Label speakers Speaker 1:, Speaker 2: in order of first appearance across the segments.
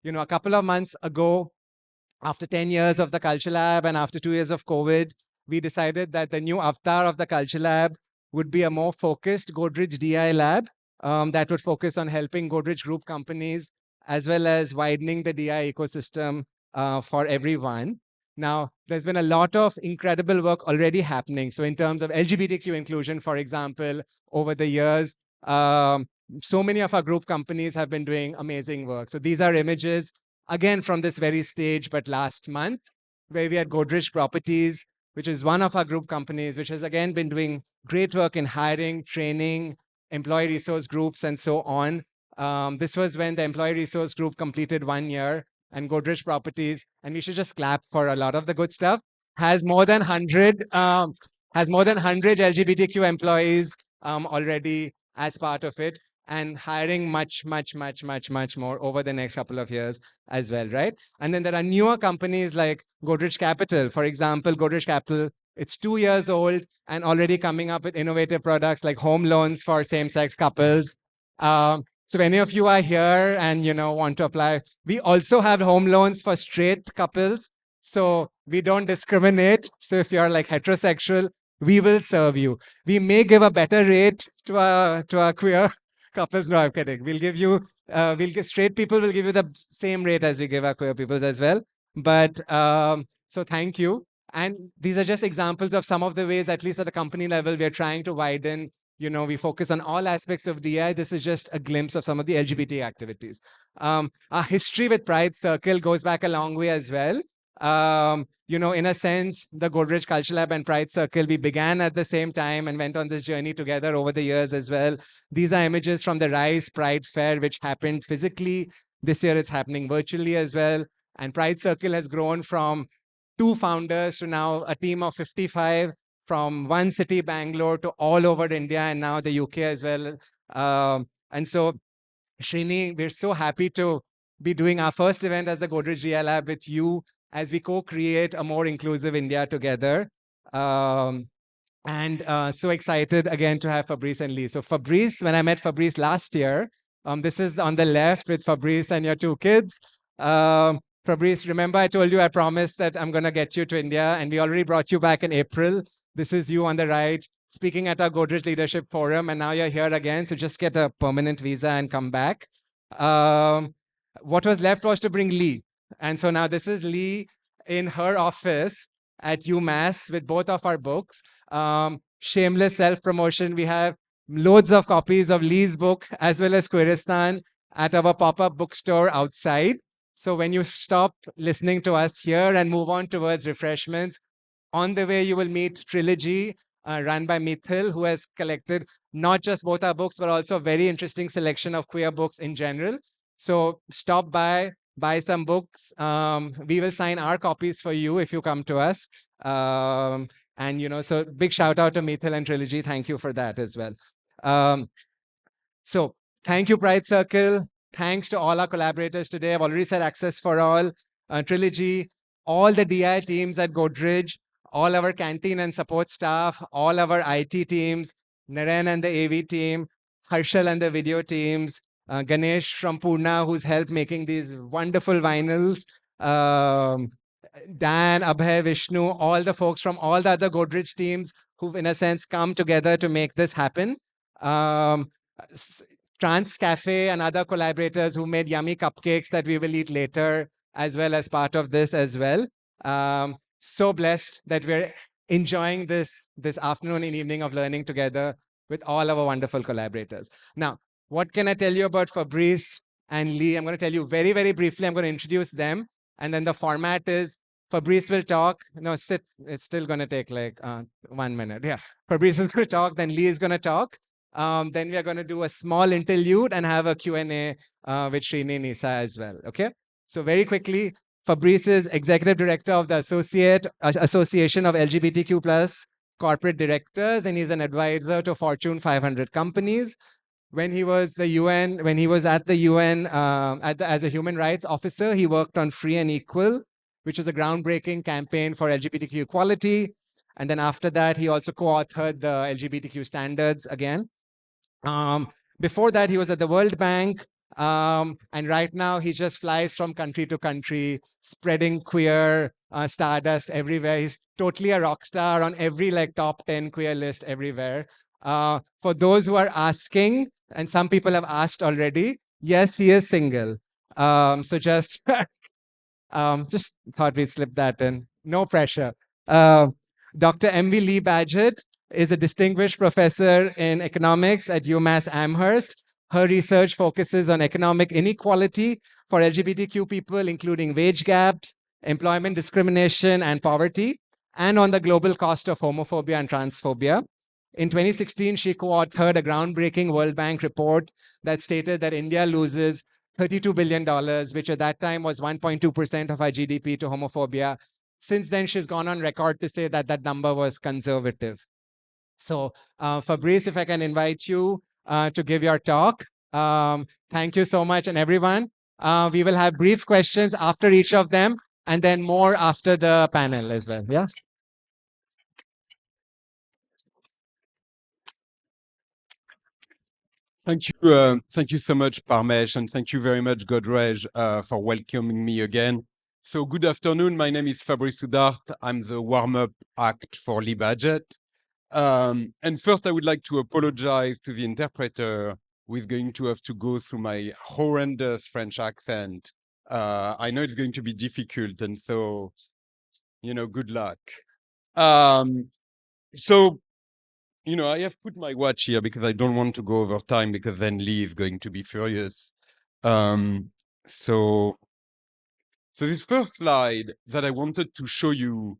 Speaker 1: a couple of months ago, after 10 years of the Culture Lab and after 2 years of COVID, we decided that the new avatar of the Culture Lab would be a more focused Godrej DEi Lab that would focus on helping Godrej Group companies as well as widening the DI ecosystem for everyone. Now, there's been a lot of incredible work already happening. So in terms of LGBTQ inclusion, for example, over the years, so many of our group companies have been doing amazing work. So these are images, again, from this very stage, but last month, where we had Godrej Properties, which is one of our group companies, which has again been doing great work in hiring, training, employee resource groups, and so on. This was when the employee resource group completed 1 year, and Godrej Properties, and we should just clap for a lot of the good stuff, has more than 100 LGBTQ employees already as part of it, and hiring much more over the next couple of years as well, right? And then there are newer companies like Godrej Capital. For example, Godrej Capital, it's 2 years old and already coming up with innovative products like home loans for same-sex couples. So if any of you are here and want to apply, we also have home loans for straight couples. So we don't discriminate. So if you're like heterosexual, we will serve you. We may give a better rate to our queer couples. No, I'm kidding. We'll give you, straight people will give you the same rate as we give our queer people as well. But so thank you. And these are just examples of some of the ways, at least at the company level, we're trying to widen. We focus on all aspects of DI. This is just a glimpse of some of the LGBT activities. Our history with Pride Circle goes back a long way as well. In a sense, the Godrej Culture Lab and Pride Circle, we began at the same time and went on this journey together over the years as well. These are images from the RISE Pride Fair, which happened physically. This year, it's happening virtually as well. And Pride Circle has grown from 2 founders to now a team of 55, from one city, Bangalore, to all over India and now the UK as well. And so, Srini, we're so happy to be doing our first event as the Godrej DEi Lab with you as we co-create a more inclusive India together. So excited again to have Fabrice and Lee. So Fabrice, when I met Fabrice last year, this is on the left with Fabrice and your 2 kids. Fabrice, remember I told you I promised that I'm going to get you to India, and we already brought you back in April. This is you on the right, speaking at our Godrej Leadership Forum, and now you're here again, so just get a permanent visa and come back. What was left was to bring Lee. And so now this is Lee in her office at UMass with both of our books. Shameless self-promotion. We have loads of copies of Lee's book as well as Queeristan at our pop-up bookstore outside. So when you stop listening to us here and move on towards refreshments, on the way you will meet Trilogy, run by Mithil, who has collected not just both our books, but also a very interesting selection of queer books in general. So stop by, buy some books. We will sign our copies for you if you come to us. So big shout out to Mithil and Trilogy. Thank you for that as well. So thank you, Pride Circle. Thanks to all our collaborators today. I've already said Access for All, Trilogy, all the DI teams at Godrej, all our canteen and support staff, all our IT teams, Naren and the AV team, Harshal and the video teams, Ganesh from Pune, who's helped making these wonderful vinyls, Dan, Abhay, Vishnu, all the folks from all the other Godrej teams who've, in a sense, come together to make this happen. Trans Cafe and other collaborators who made yummy cupcakes that we will eat later, as well as part of this as well. So blessed that we're enjoying this afternoon and evening of learning together with all our wonderful collaborators. Now, what can I tell you about Fabrice and Lee? I'm going to tell you very, very briefly. I'm going to introduce them. And then the format is Fabrice will talk. No, sit. It's still going to take like 1 minute. Yeah. Fabrice is going to talk. Then Lee is going to talk. Then we are going to do a small interlude and have a Q&A with Srini and Nisa as well. Okay. So very quickly, Fabrice is Executive Director of the Association of LGBTQ+ Corporate Directors, and he's an advisor to Fortune 500 companies. When he was at the UN as a human rights officer, he worked on Free and Equal, which is a groundbreaking campaign for LGBTQ equality. And then after that, he also co-authored the LGBTQ standards again. Before that, he was at the World Bank, And right now, he just flies from country to country, spreading queer stardust everywhere. He's totally a rock star on every like top 10 queer list everywhere. For those who are asking, and some people have asked already, yes, he is single. So just thought we'd slip that in. No pressure. Uh, Dr. MV Lee Badgett is a distinguished professor in economics at UMass Amherst. Her research focuses on economic inequality for LGBTQ people, including wage gaps, employment discrimination, and poverty, and on the global cost of homophobia and transphobia. In 2016, she co-authored a groundbreaking World Bank report that stated that India loses $32 billion, which at that time was 1.2% of our GDP to homophobia. Since then, she's gone on record to say that that number was conservative. So, Fabrice, if I can invite you to give your talk. Thank you so much. And everyone, we will have brief questions after each of them, and then more after the panel as well. Yeah.
Speaker 2: Thank you so much, Parmesh, and thank you very much, Godrej, for welcoming me again. So good afternoon. My name is Fabrice Houdart. I'm the warm-up act for Lee Badgett. And first, I would like to apologize to the interpreter who is going to have to go through my horrendous French accent. I know it's going to be difficult, and so, good luck. So, I have put my watch here because I don't want to go over time because then Lee is going to be furious. So this first slide that I wanted to show you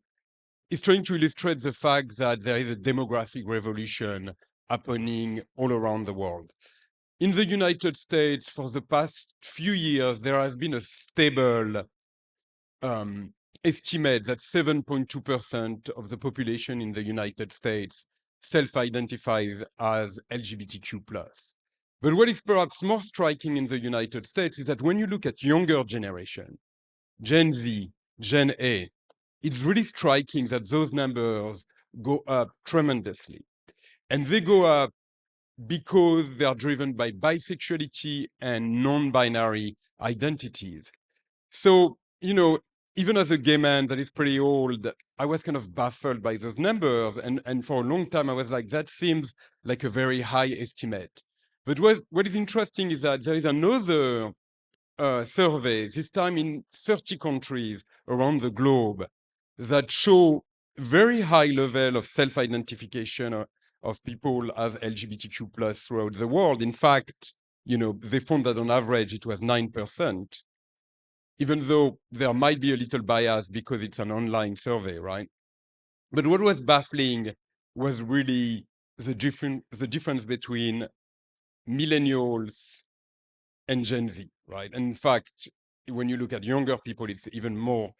Speaker 2: is trying to illustrate the fact that there is a demographic revolution happening all around the world. In the United States, for the past few years, there has been a stable estimate that 7.2% of the population in the United States self-identifies as LGBTQ+. But what is perhaps more striking in the United States is that when you look at younger generation, Gen Z, Gen A, it's really striking that those numbers go up tremendously. And they go up because they are driven by bisexuality and non-binary identities. So, even as a gay man that is pretty old, I was kind of baffled by those numbers. And for a long time, I was like, that seems like a very high estimate. But what is interesting is that there is another survey, this time in 30 countries around the globe, that show very high level of self-identification of people as LGBTQ plus throughout the world. In fact, they found that on average it was 9%. Even though there might be a little bias because it's an online survey, right? But what was baffling was really the difference between millennials and Gen Z, right? And in fact, when you look at younger people, it's even more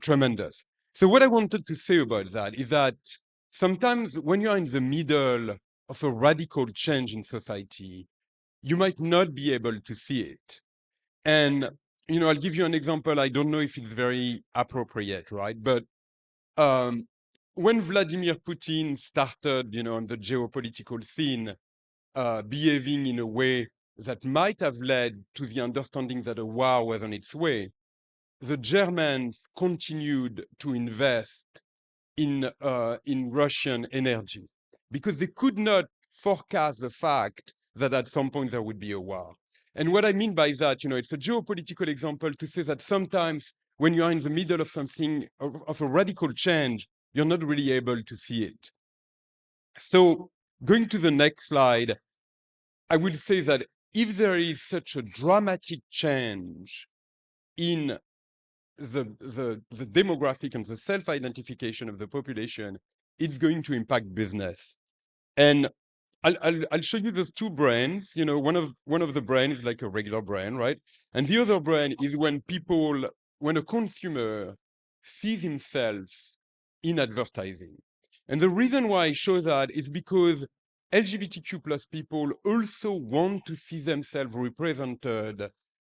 Speaker 2: tremendous. So what I wanted to say about that is that sometimes when you're in the middle of a radical change in society, you might not be able to see it. And I'll give you an example. I don't know if it's very appropriate, right? But when Vladimir Putin started, on the geopolitical scene, behaving in a way that might have led to the understanding that a war was on its way, the Germans continued to invest in Russian energy because they could not forecast the fact that at some point there would be a war. And what I mean by that, it's a geopolitical example to say that sometimes when you are in the middle of something, of a radical change, you're not really able to see it. So going to the next slide, I will say that if there is such a dramatic change in the demographic and the self-identification of the population, it's going to impact business. And I'll show you those two brands. One of the brands is like a regular brand, right? And the other brand is when a consumer sees himself in advertising. And the reason why I show that is because LGBTQ plus people also want to see themselves represented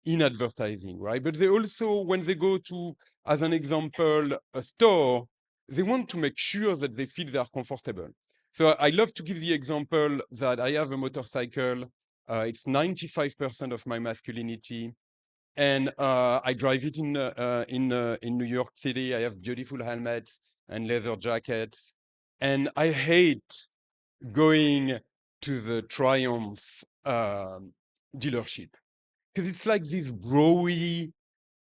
Speaker 2: in advertising, right? But they also, when they go to, as an example, a store, they want to make sure that they feel they are comfortable. So I love to give the example that I have a motorcycle It's 95% of my masculinity. And I drive it in New York City. I have beautiful helmets and leather jackets. And I hate going to the Triumph dealership because it's like this broy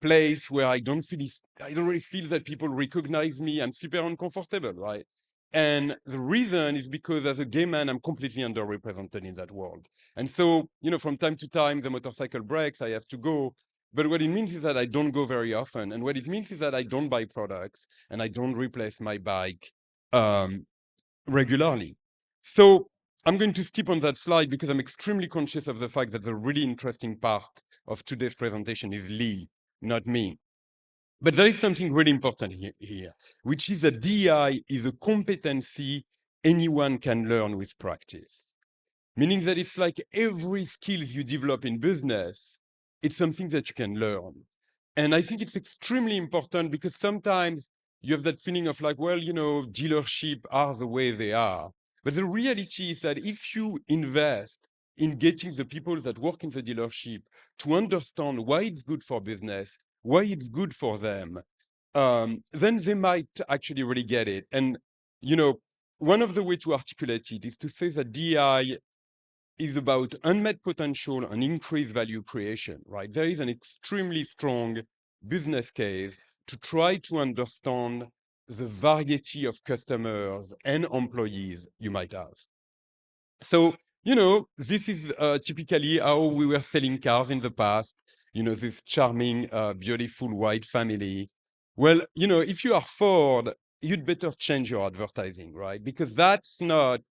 Speaker 2: place where I don't really feel that people recognize me. I'm super uncomfortable, right? And the reason is because as a gay man, I'm completely underrepresented in that world. And so, from time to time, the motorcycle breaks, I have to go. But what it means is that I don't go very often. And what it means is that I don't buy products and I don't replace my bike regularly. So I'm going to skip on that slide because I'm extremely conscious of the fact that the really interesting part of today's presentation is Lee, not me. But there is something really important here, which is that DEI is a competency anyone can learn with practice. Meaning that it's like every skills you develop in business, it's something that you can learn. And I think it's extremely important because sometimes you have that feeling of like, well, dealership are the way they are. But the reality is that if you invest in getting the people that work in the dealership to understand why it's good for business, why it's good for them, then they might actually really get it. And, one of the ways to articulate it is to say that DEI is about unmet potential and increased value creation, right? There is an extremely strong business case to try to understand the variety of customers and employees you might have. So, this is typically how we were selling cars in the past, this charming, beautiful white family. Well, if you are Ford, you'd better change your advertising, right? Because that's not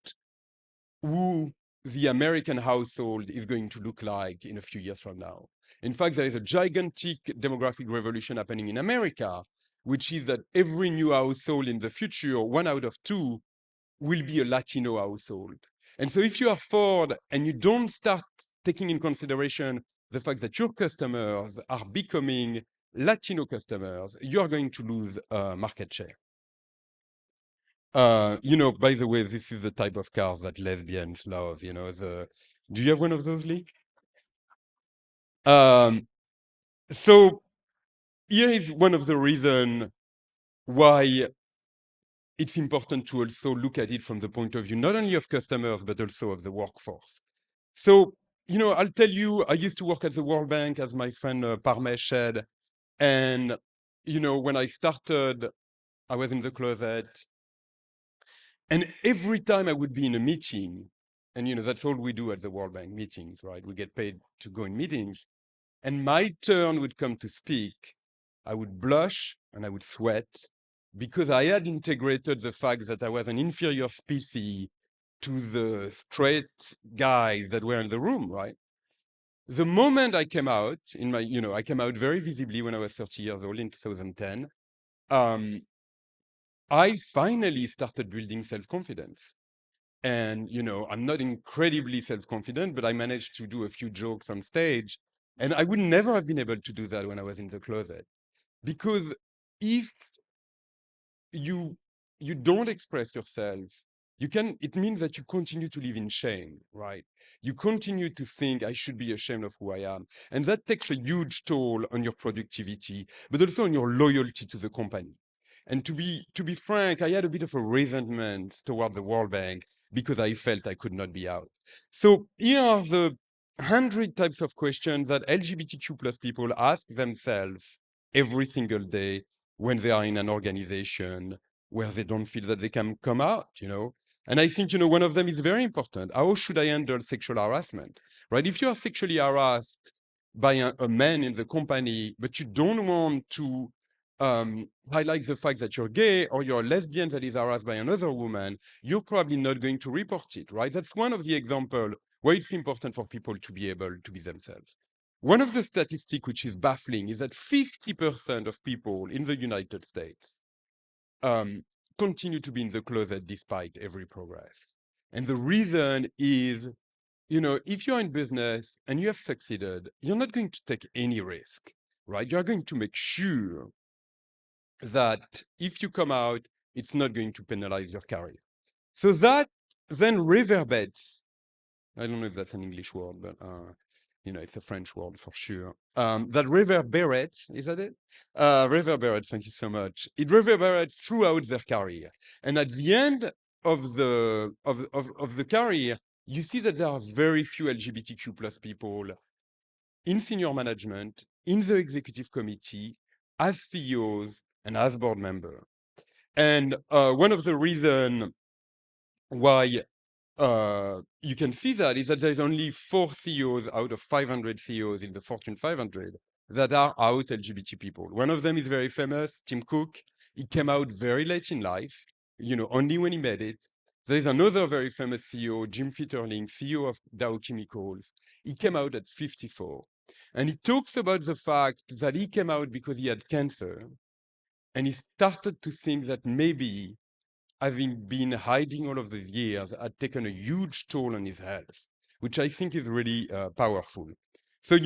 Speaker 2: who the American household is going to look like in a few years from now. In fact, there is a gigantic demographic revolution happening in America, which is that every new household in the future, 1 out of 2, will be a Latino household. And so if you are Ford and you don't start taking in consideration the fact that your customers are becoming Latino customers, you are going to lose market share. By the way, this is the type of cars that lesbians love, do you have one of those, Lee? So here is one of the reasons why it's important to also look at it from the point of view, not only of customers, but also of the workforce. So, I'll tell you, I used to work at the World Bank, as my friend Parmesh said. And, when I started, I was in the closet. And every time I would be in a meeting, and that's all we do at the World Bank, meetings, right? We get paid to go in meetings. And my turn would come to speak. I would blush and I would sweat because I had integrated the fact that I was an inferior species to the straight guys that were in the room, right? The moment I came out I came out very visibly when I was 30 years old in 2010. I finally started building self-confidence. And, I'm not incredibly self-confident, but I managed to do a few jokes on stage. And I would never have been able to do that when I was in the closet. Because if you don't express yourself, it means that you continue to live in shame, right? You continue to think, I should be ashamed of who I am. And that takes a huge toll on your productivity, but also on your loyalty to the company. And to be frank, I had a bit of a resentment toward the World Bank because I felt I could not be out. So here are the 100 types of questions that LGBTQ plus people ask themselves every single day when they are in an organization where they don't feel that they can come out, And I think, one of them is very important. How should I handle sexual harassment, right? If you are sexually harassed by a man in the company, but you don't want to highlight the fact that you're gay or you're a lesbian that is harassed by another woman, you're probably not going to report it, right? That's one of the examples where it's important for people to be able to be themselves. One of the statistics which is baffling is that 50% of people in the United States continue to be in the closet despite every progress. And the reason is, if you're in business and you have succeeded, you're not going to take any risk, right? You're going to make sure that if you come out, it's not going to penalize your career. So that then reverberates I don't know if that's an English word, but it's a French word for sure. That reverberates, is that it? Reverberates, thank you so much. It reverberates throughout their career. And at the end of the career, you see that there are very few LGBTQ plus people in senior management, in the executive committee, as CEOs, and as board members. And one of the reasons why you can see that is that there's only 4 CEOs out of 500 CEOs in the Fortune 500 that are out LGBT people. One of them is very famous, Tim Cook. He came out very late in life, only when he made it. There's another very famous CEO, Jim Fitterling, CEO of Dow Chemicals. He came out at 54. And he talks about the fact that he came out because he had cancer. And he started to think that maybe having been hiding all of these years, had taken a huge toll on his health, which I think is really powerful. So,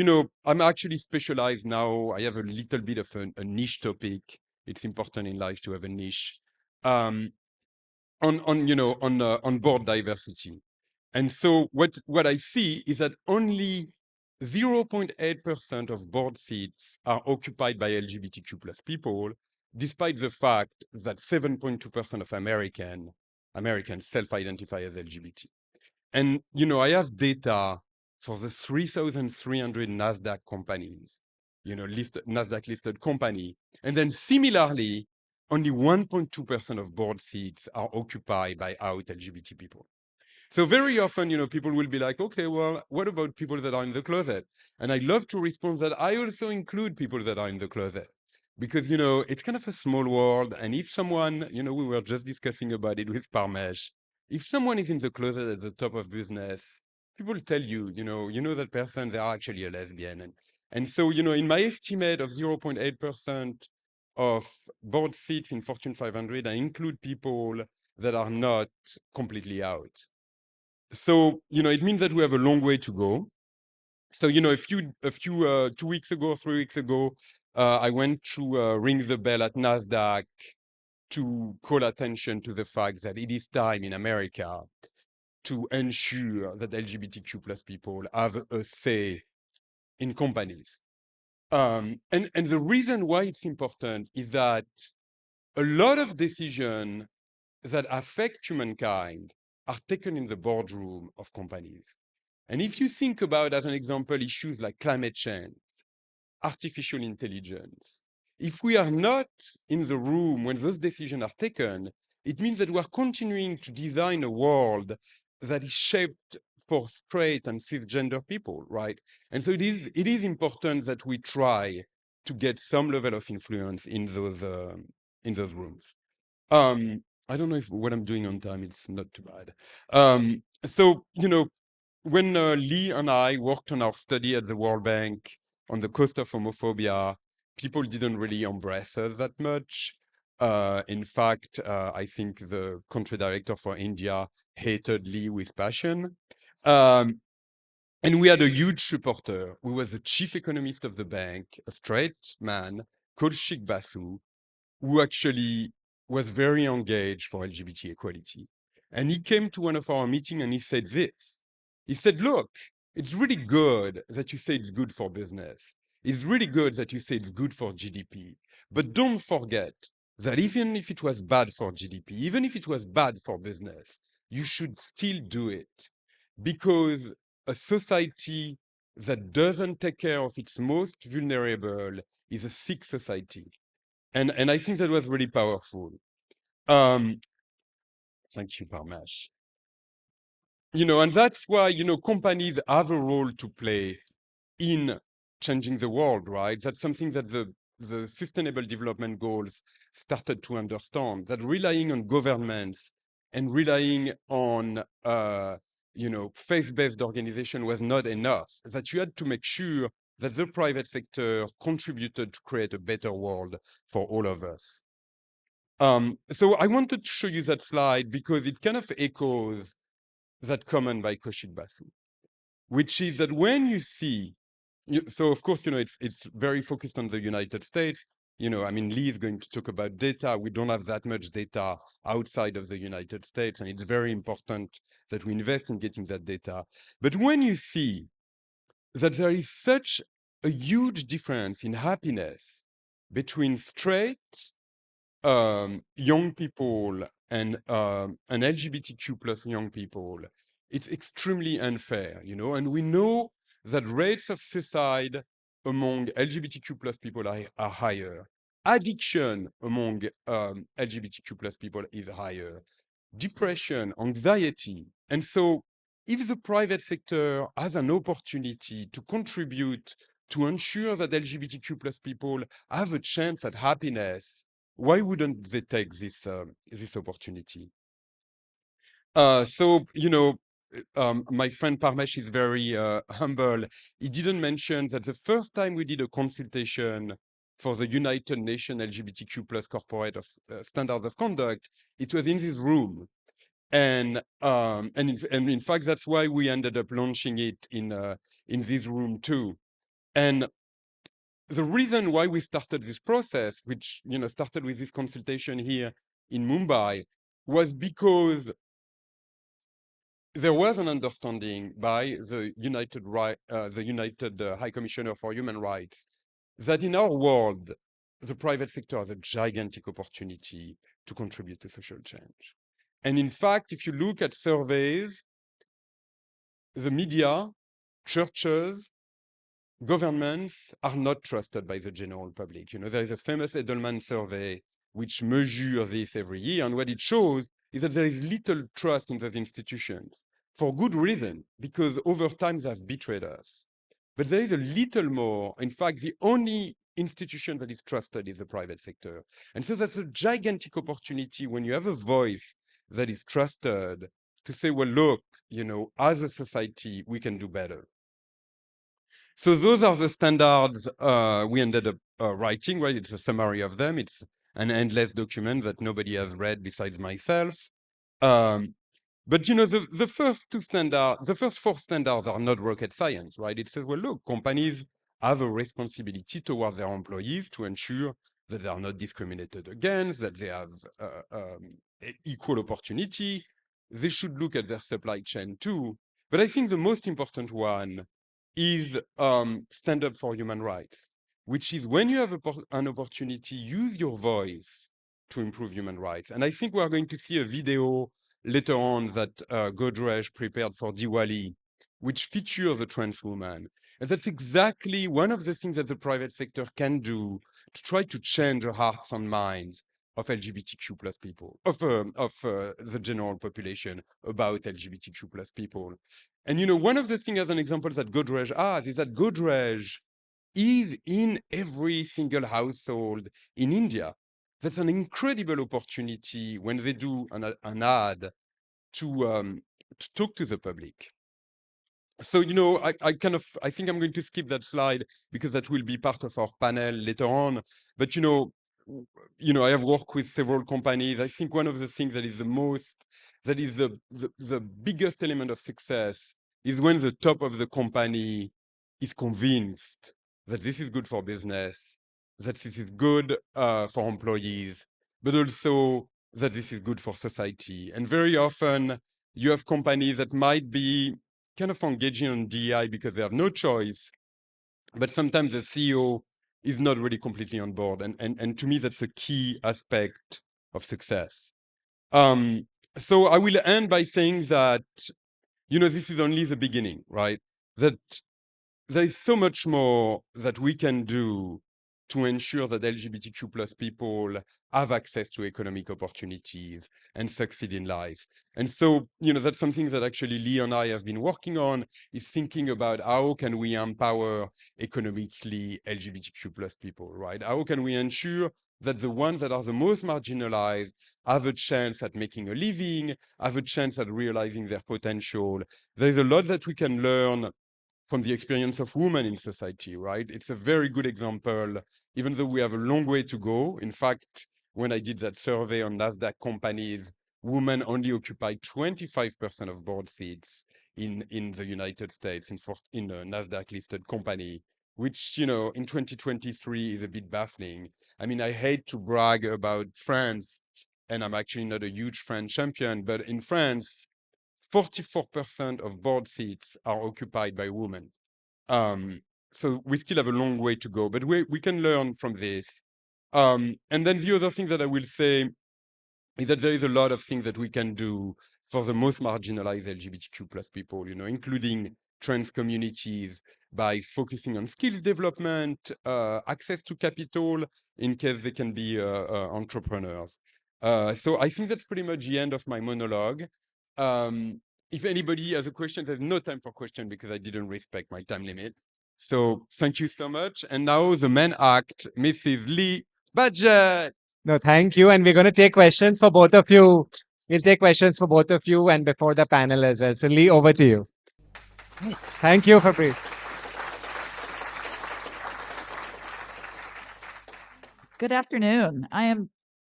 Speaker 2: I'm actually specialized now. I have a little bit of a niche topic. It's important in life to have a niche on board diversity. And so what I see is that only 0.8% of board seats are occupied by LGBTQ plus people, despite the fact that 7.2% of Americans self-identify as LGBT. And, I have data for the 3,300 NASDAQ companies, NASDAQ listed company. And then similarly, only 1.2% of board seats are occupied by out LGBT people. So very often, people will be like, okay, well, what about people that are in the closet? And I love to respond that I also include people that are in the closet because, it's kind of a small world. And if someone, we were just discussing about it with Parmesh, if someone is in the closet at the top of business, people tell you, that person, they are actually a lesbian. And so, in my estimate of 0.8% of board seats in Fortune 500, I include people that are not completely out. So, it means that we have a long way to go. So, 2 weeks ago, 3 weeks ago, I went to ring the bell at NASDAQ to call attention to the fact that it is time in America to ensure that LGBTQ plus people have a say in companies. And the reason why it's important is that a lot of decisions that affect humankind are taken in the boardroom of companies. And if you think about, as an example, issues like climate change, artificial intelligence, if we are not in the room when those decisions are taken, it means that we are continuing to design a world that is shaped for straight and cisgender people, right? And so it is important that we try to get some level of influence in those rooms. I don't know if what I'm doing on time, it's not too bad. So, when Lee and I worked on our study at the World Bank on the cost of homophobia, people didn't really embrace us that much. In fact, I think the country director for India hated Lee with passion. And we had a huge supporter who was the chief economist of the bank, a straight man called Sheikh Basu, who actually was very engaged for LGBT equality. And he came to one of our meetings and he said this. He said, look, it's really good that you say it's good for business. It's really good that you say it's good for GDP. But don't forget that even if it was bad for GDP, even if it was bad for business, you should still do it. Because a society that doesn't take care of its most vulnerable is a sick society. And I think that was really powerful. Thank you, Parmesh. And that's why, companies have a role to play in changing the world, right? That's something that the Sustainable Development Goals started to understand, that relying on governments and relying on, faith-based organization was not enough, that you had to make sure that the private sector contributed to create a better world for all of us. So I wanted to show you that slide because it kind of echoes that comment by Kaushik Basu, which is that when you see, so of course, it's very focused on the United States. I mean, Lee is going to talk about data. We don't have that much data outside of the United States, and it's very important that we invest in getting that data. But when you see that there is such a huge difference in happiness between straight young people and LGBTQ plus young people, it's extremely unfair, and we know that rates of suicide among LGBTQ plus people are higher. Addiction among LGBTQ plus people is higher. Depression, anxiety. And so if the private sector has an opportunity to contribute to ensure that LGBTQ plus people have a chance at happiness, why wouldn't they take this opportunity? My friend Parmesh is very humble. He didn't mention that the first time we did a consultation for the United Nations LGBTQ plus corporate standards of conduct, it was in this room. And in fact, that's why we ended up launching it in this room too. And the reason why we started this process, which started with this consultation here in Mumbai, was because there was an understanding by the United High Commissioner for Human Rights that in our world, the private sector has a gigantic opportunity to contribute to social change. And in fact, if you look at surveys, the media, churches, governments are not trusted by the general public. There is a famous Edelman survey which measures this every year, and what it shows is that there is little trust in those institutions for good reason, because over time they have betrayed us. But there is a little more. In fact, the only institution that is trusted is the private sector. And so that's a gigantic opportunity when you have a voice that is trusted to say, well, look, as a society, we can do better. So those are the standards we ended up writing, right? It's a summary of them. It's an endless document that nobody has read besides myself. But the first the first four standards are not rocket science, right? It says, well, look, companies have a responsibility towards their employees to ensure that they are not discriminated against, that they have equal opportunity. They should look at their supply chain too. But I think the most important one is stand up for human rights, which is when you have an opportunity, use your voice to improve human rights. And I think we are going to see a video later on that Godrej prepared for Diwali, which features a trans woman. And that's exactly one of the things that the private sector can do to try to change the hearts and minds of LGBTQ plus people, of the general population about LGBTQ plus people. And one of the things as an example that Godrej has is that Godrej is in every single household in India. That's an incredible opportunity when they do an ad to talk to the public. So, I think I'm going to skip that slide because that will be part of our panel later on. But, I have worked with several companies. I think one of the things that is the biggest element of success is when the top of the company is convinced that this is good for business, that this is good for employees, but also that this is good for society. And very often you have companies that might be kind of engaging on DEI because they have no choice, but sometimes the CEO is not really completely on board. And to me, that's a key aspect of success. So I will end by saying that, this is only the beginning, right? That there is so much more that we can do to ensure that LGBTQ plus people have access to economic opportunities and succeed in life. And so, that's something that actually Lee and I have been working on, is thinking about how can we empower economically LGBTQ plus people, right? How can we ensure that the ones that are the most marginalized have a chance at making a living, have a chance at realizing their potential. There's a lot that we can learn from the experience of women in society, right? It's a very good example, even though we have a long way to go. In fact, when I did that survey on NASDAQ companies, women only occupy 25% of board seats in the United States, in a NASDAQ listed company, which, in 2023 is a bit baffling. I mean, I hate to brag about France, and I'm actually not a huge French champion, but in France, 44% of board seats are occupied by women. So we still have a long way to go, but we can learn from this. And then the other thing that I will say is that there is a lot of things that we can do for the most marginalized LGBTQ plus people, including trans communities, by focusing on skills development, access to capital, in case they can be entrepreneurs. So I think that's pretty much the end of my monologue. If anybody has a question, there's no time for question because I didn't respect my time limit. So thank you so much. And now the main act, Mrs. Lee Badgett.
Speaker 1: No, thank you. And we're going to take questions for both of you. We'll take questions for both of you and before the panel as well. So Lee, over to you. Thank you, Fabrice.
Speaker 3: Good afternoon.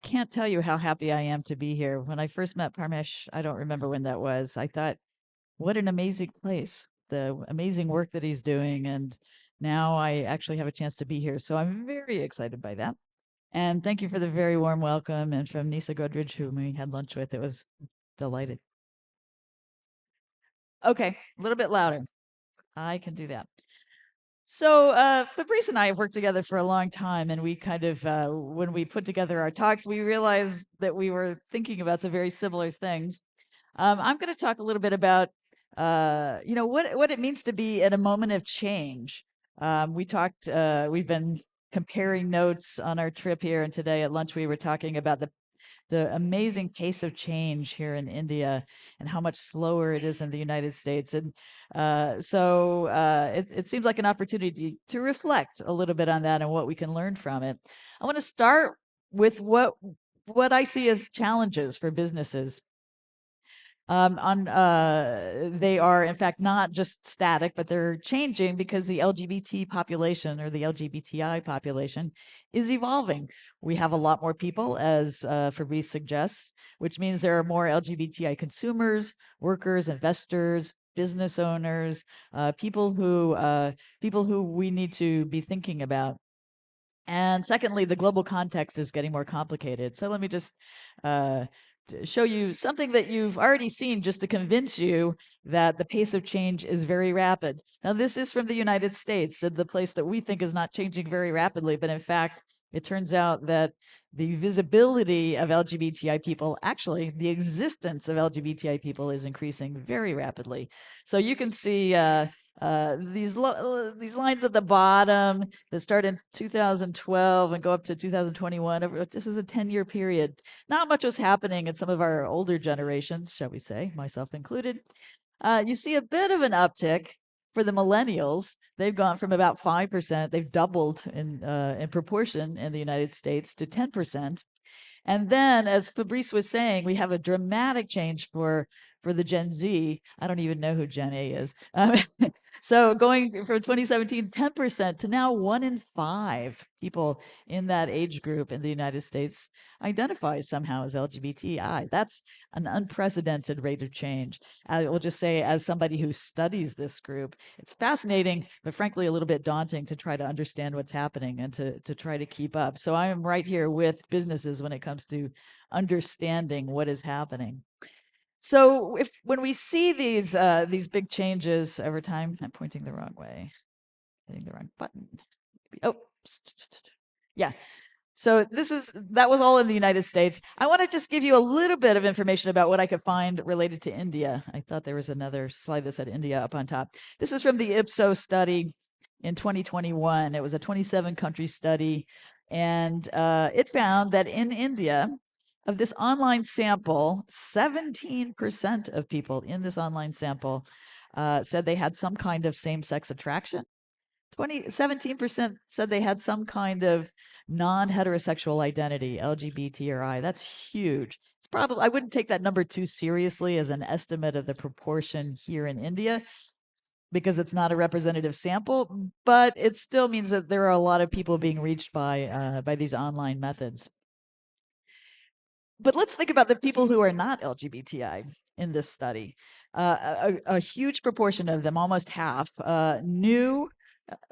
Speaker 3: Can't tell you how happy I am to be here. When I first met Parmesh, I don't remember when that was. I thought, what an amazing place, the amazing work that he's doing. And now I actually have a chance to be here. So I'm very excited by that. And thank you for the very warm welcome. And from Nisaba Godrej, whom we had lunch with, it was delighted. Okay, a little bit louder. I can do that. So Fabrice and I have worked together for a long time, and we kind of, when we put together our talks, we realized that we were thinking about some very similar things. I'm going to talk a little bit about, what it means to be at a moment of change. We've been comparing notes on our trip here, and today at lunch we were talking about the amazing pace of change here in India and how much slower it is in the United States. And so it seems like an opportunity to reflect a little bit on that and what we can learn from it. I want to start with what I see as challenges for businesses. They are in fact not just static, but they're changing because the LGBT population or the LGBTI population is evolving. We have a lot more people, as Fabrice suggests, which means there are more LGBTI consumers, workers, investors, business owners, people who we need to be thinking about. And secondly, the global context is getting more complicated. So let me just show you something that you've already seen just to convince you that the pace of change is very rapid. Now, this is from the United States, the place that we think is not changing very rapidly, but in fact, it turns out that the visibility of LGBTI people, actually, the existence of LGBTI people is increasing very rapidly. So you can see these lines at the bottom that start in 2012 and go up to 2021. This is a 10-year period. Not much was happening in some of our older generations, shall we say, myself included. You see a bit of an uptick for the millennials. They've gone from about 5%, they've doubled in proportion in the United States to 10%. And then, as Fabrice was saying, we have a dramatic change for the Gen Z. I don't even know who Gen A is. So going from 2017, 10% to now 1 in 5 people in that age group in the United States identify somehow as LGBTI. That's an unprecedented rate of change. I will just say, as somebody who studies this group, it's fascinating, but frankly, a little bit daunting to try to understand what's happening and to try to keep up. So I am right here with businesses when it comes to understanding what is happening. So when we see these big changes over time, I'm pointing the wrong way, hitting the wrong button. Oh, yeah. So that was all in the United States. I want to just give you a little bit of information about what I could find related to India. I thought there was another slide that said India up on top. This is from the Ipsos study in 2021. It was a 27-country study, and it found that in India, of this online sample, 17% of people in this online sample said they had some kind of same-sex attraction. 17% said they had some kind of non-heterosexual identity, LGBT or I. That's huge. It's probably, I wouldn't take that number too seriously as an estimate of the proportion here in India, because it's not a representative sample, but it still means that there are a lot of people being reached by these online methods. But let's think about the people who are not LGBTI in this study. A huge proportion of them, almost half, knew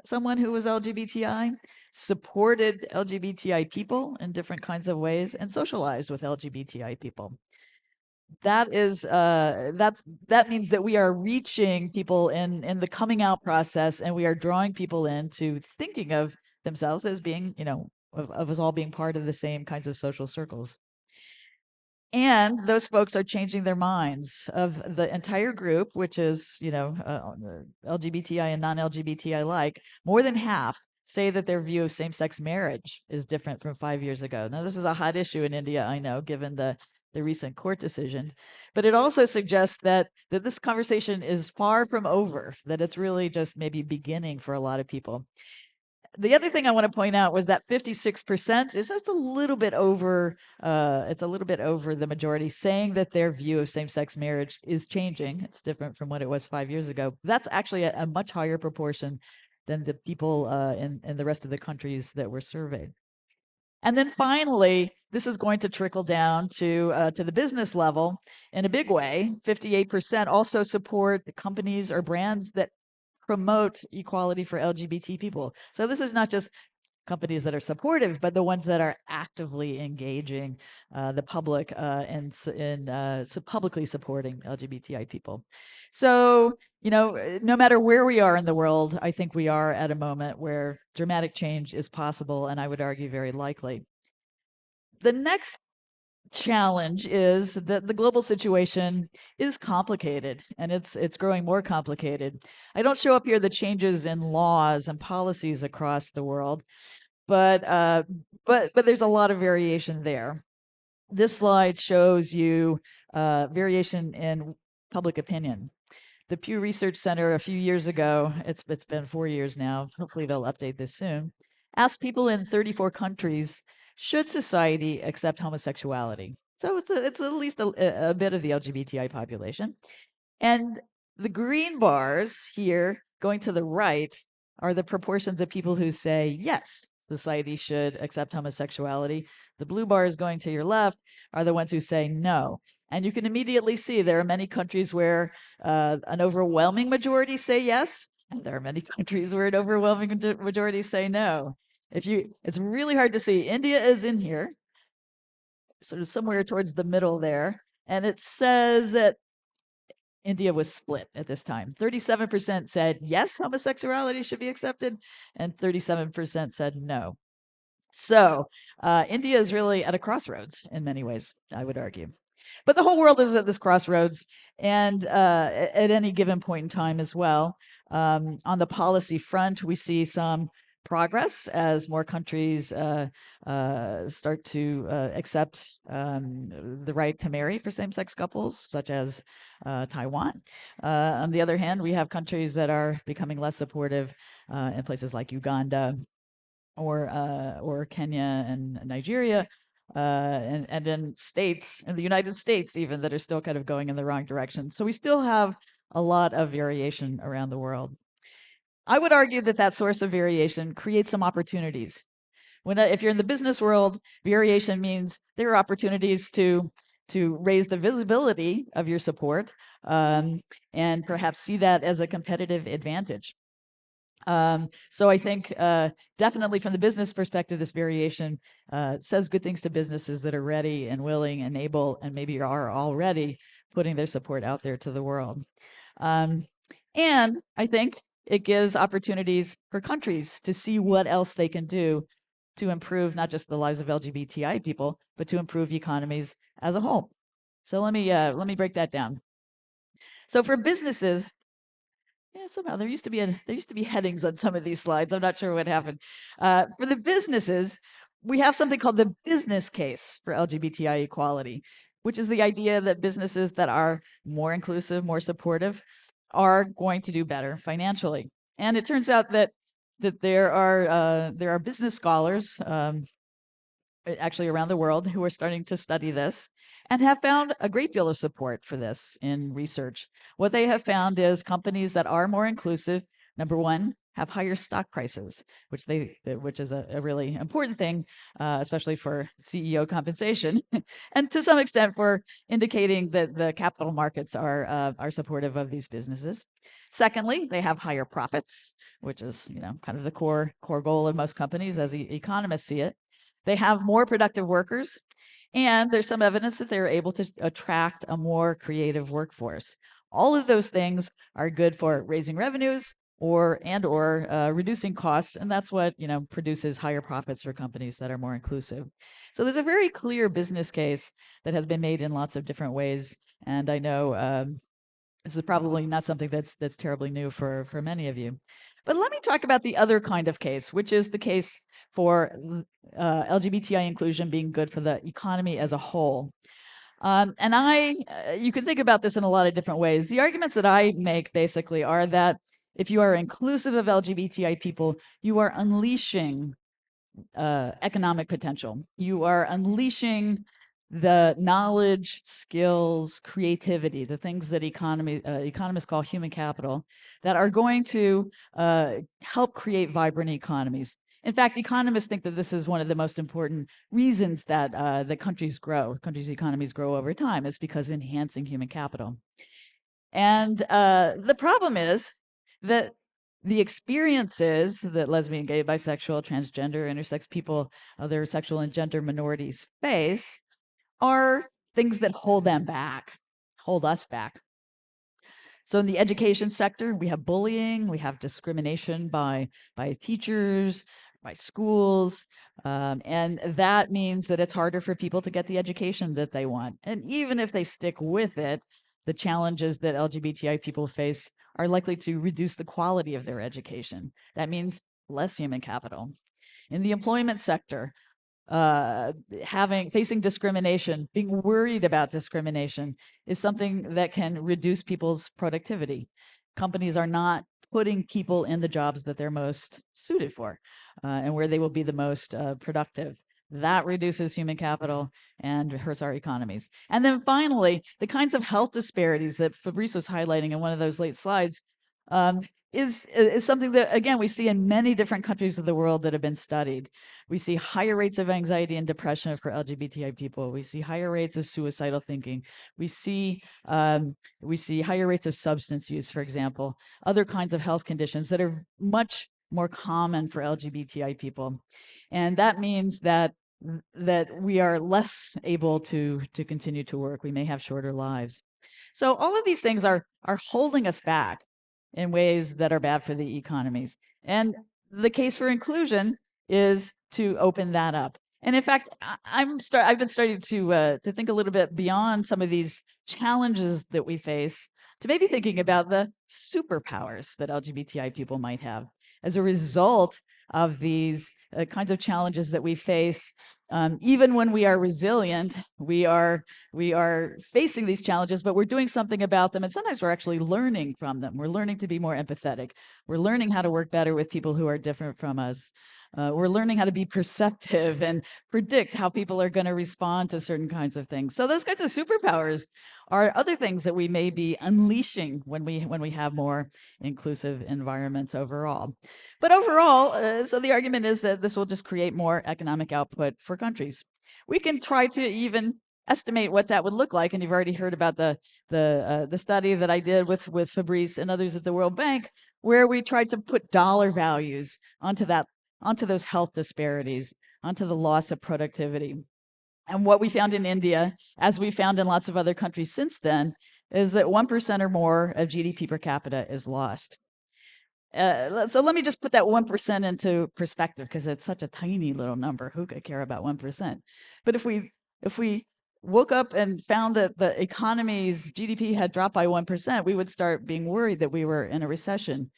Speaker 3: someone who was LGBTI, supported LGBTI people in different kinds of ways, and socialized with LGBTI people. That means that we are reaching people in the coming out process, and we are drawing people into thinking of themselves as being, of us all being part of the same kinds of social circles. And those folks are changing their minds. Of the entire group, which is, LGBTI and non-LGBTI alike, more than half say that their view of same-sex marriage is different from 5 years ago. Now, this is a hot issue in India, I know, given the recent court decision, but it also suggests that this conversation is far from over, that it's really just maybe beginning for a lot of people. The other thing I want to point out was that 56% is just a little bit over, it's a little bit over the majority saying that their view of same-sex marriage is changing. It's different from what it was 5 years ago. That's actually a much higher proportion than the people in the rest of the countries that were surveyed. And then finally, this is going to trickle down to the business level in a big way. 58% also support companies or brands that promote equality for LGBT people. So this is not just companies that are supportive, but the ones that are actively engaging the public and publicly supporting LGBTI people. So, no matter where we are in the world, I think we are at a moment where dramatic change is possible, and I would argue very likely. The next challenge is that the global situation is complicated, and it's growing more complicated. I don't show up here the changes in laws and policies across the world, but there's a lot of variation there. This slide shows you variation in public opinion. The Pew Research Center a few years ago, it's been 4 years now, hopefully they'll update this soon, asked people in 34 countries, should society accept homosexuality? So it's at least a bit of the LGBTI population. And the green bars here going to the right are the proportions of people who say, yes, society should accept homosexuality. The blue bars going to your left are the ones who say no. And you can immediately see there are many countries where an overwhelming majority say yes, and there are many countries where an overwhelming majority say no. It's really hard to see. India is in here, sort of somewhere towards the middle there, and it says that India was split at this time. 37% said yes, homosexuality should be accepted, and 37% said no. So India is really at a crossroads in many ways, I would argue. But the whole world is at this crossroads, and at any given point in time as well. On the policy front, we see some progress as more countries start to accept the right to marry for same-sex couples, such as Taiwan. On the other hand, we have countries that are becoming less supportive in places like Uganda or Kenya and Nigeria, and in states, in the United States even, that are still kind of going in the wrong direction. So we still have a lot of variation around the world. I would argue that source of variation creates some opportunities. If you're in the business world, variation means there are opportunities to raise the visibility of your support and perhaps see that as a competitive advantage. So I think definitely from the business perspective, this variation says good things to businesses that are ready and willing and able and maybe are already putting their support out there to the world. And I think it gives opportunities for countries to see what else they can do to improve not just the lives of LGBTI people, but to improve economies as a whole. So let me break that down. So for businesses, yeah, somehow there used to be headings on some of these slides. I'm not sure what happened. For the businesses, we have something called the business case for LGBTI equality, which is the idea that businesses that are more inclusive, more supportive, are going to do better financially. And it turns out that there are business scholars actually around the world who are starting to study this and have found a great deal of support for this in research. What they have found is companies that are more inclusive, number one, have higher stock prices, which is a really important thing, especially for CEO compensation, and to some extent for indicating that the capital markets are supportive of these businesses. Secondly, they have higher profits, which is kind of the core goal of most companies as economists see it. They have more productive workers, and there's some evidence that they're able to attract a more creative workforce. All of those things are good for raising revenues or reducing costs, and that's what produces higher profits for companies that are more inclusive. So there's a very clear business case that has been made in lots of different ways, and I know this is probably not something that's terribly new for many of you. But let me talk about the other kind of case, which is the case for LGBTI inclusion being good for the economy as a whole. You can think about this in a lot of different ways. The arguments that I make basically are that if you are inclusive of LGBTI people, you are unleashing economic potential. You are unleashing the knowledge, skills, creativity, the things that economists call human capital, that are going to help create vibrant economies. In fact, economists think that this is one of the most important reasons that the countries' economies grow over time, is because of enhancing human capital. And the problem is that the experiences that lesbian, gay, bisexual, transgender, intersex people, other sexual and gender minorities face are things that hold them back, hold us back. So in the education sector, we have bullying, we have discrimination by teachers, by schools, and that means that it's harder for people to get the education that they want. And even if they stick with it, the challenges that LGBTI people face are likely to reduce the quality of their education. That means less human capital. In the employment sector, facing discrimination, being worried about discrimination is something that can reduce people's productivity. Companies are not putting people in the jobs that they're most suited for and where they will be the most productive. That reduces human capital and hurts our economies. And then finally, the kinds of health disparities that Fabrice was highlighting in one of those late slides is something that, again, we see in many different countries of the world that have been studied. We see higher rates of anxiety and depression for LGBTI people. We see higher rates of suicidal thinking. We see higher rates of substance use, for example, other kinds of health conditions that are much more common for LGBTI people. And that means that we are less able to continue to work. We may have shorter lives. So all of these things are holding us back in ways that are bad for the economies. And the case for inclusion is to open that up. And in fact, I've been starting to think a little bit beyond some of these challenges that we face, to maybe thinking about the superpowers that LGBTI people might have as a result of these kinds of challenges that we face. Even when we are resilient, we are facing these challenges, but we're doing something about them. And sometimes we're actually learning from them. We're learning to be more empathetic. We're learning how to work better with people who are different from us. We're learning how to be perceptive and predict how people are going to respond to certain kinds of things. So those kinds of superpowers are other things that we may be unleashing when we have more inclusive environments overall. But overall, so the argument is that this will just create more economic output for countries. We can try to even estimate what that would look like, and you've already heard about the study that I did with Fabrice and others at the World Bank, where we tried to put dollar values onto those health disparities, onto the loss of productivity. And what we found in India, as we found in lots of other countries since then, is that 1% or more of GDP per capita is lost. So let me just put that 1% into perspective, because it's such a tiny little number. Who could care about 1%? But if we woke up and found that the economy's GDP had dropped by 1%, we would start being worried that we were in a recession.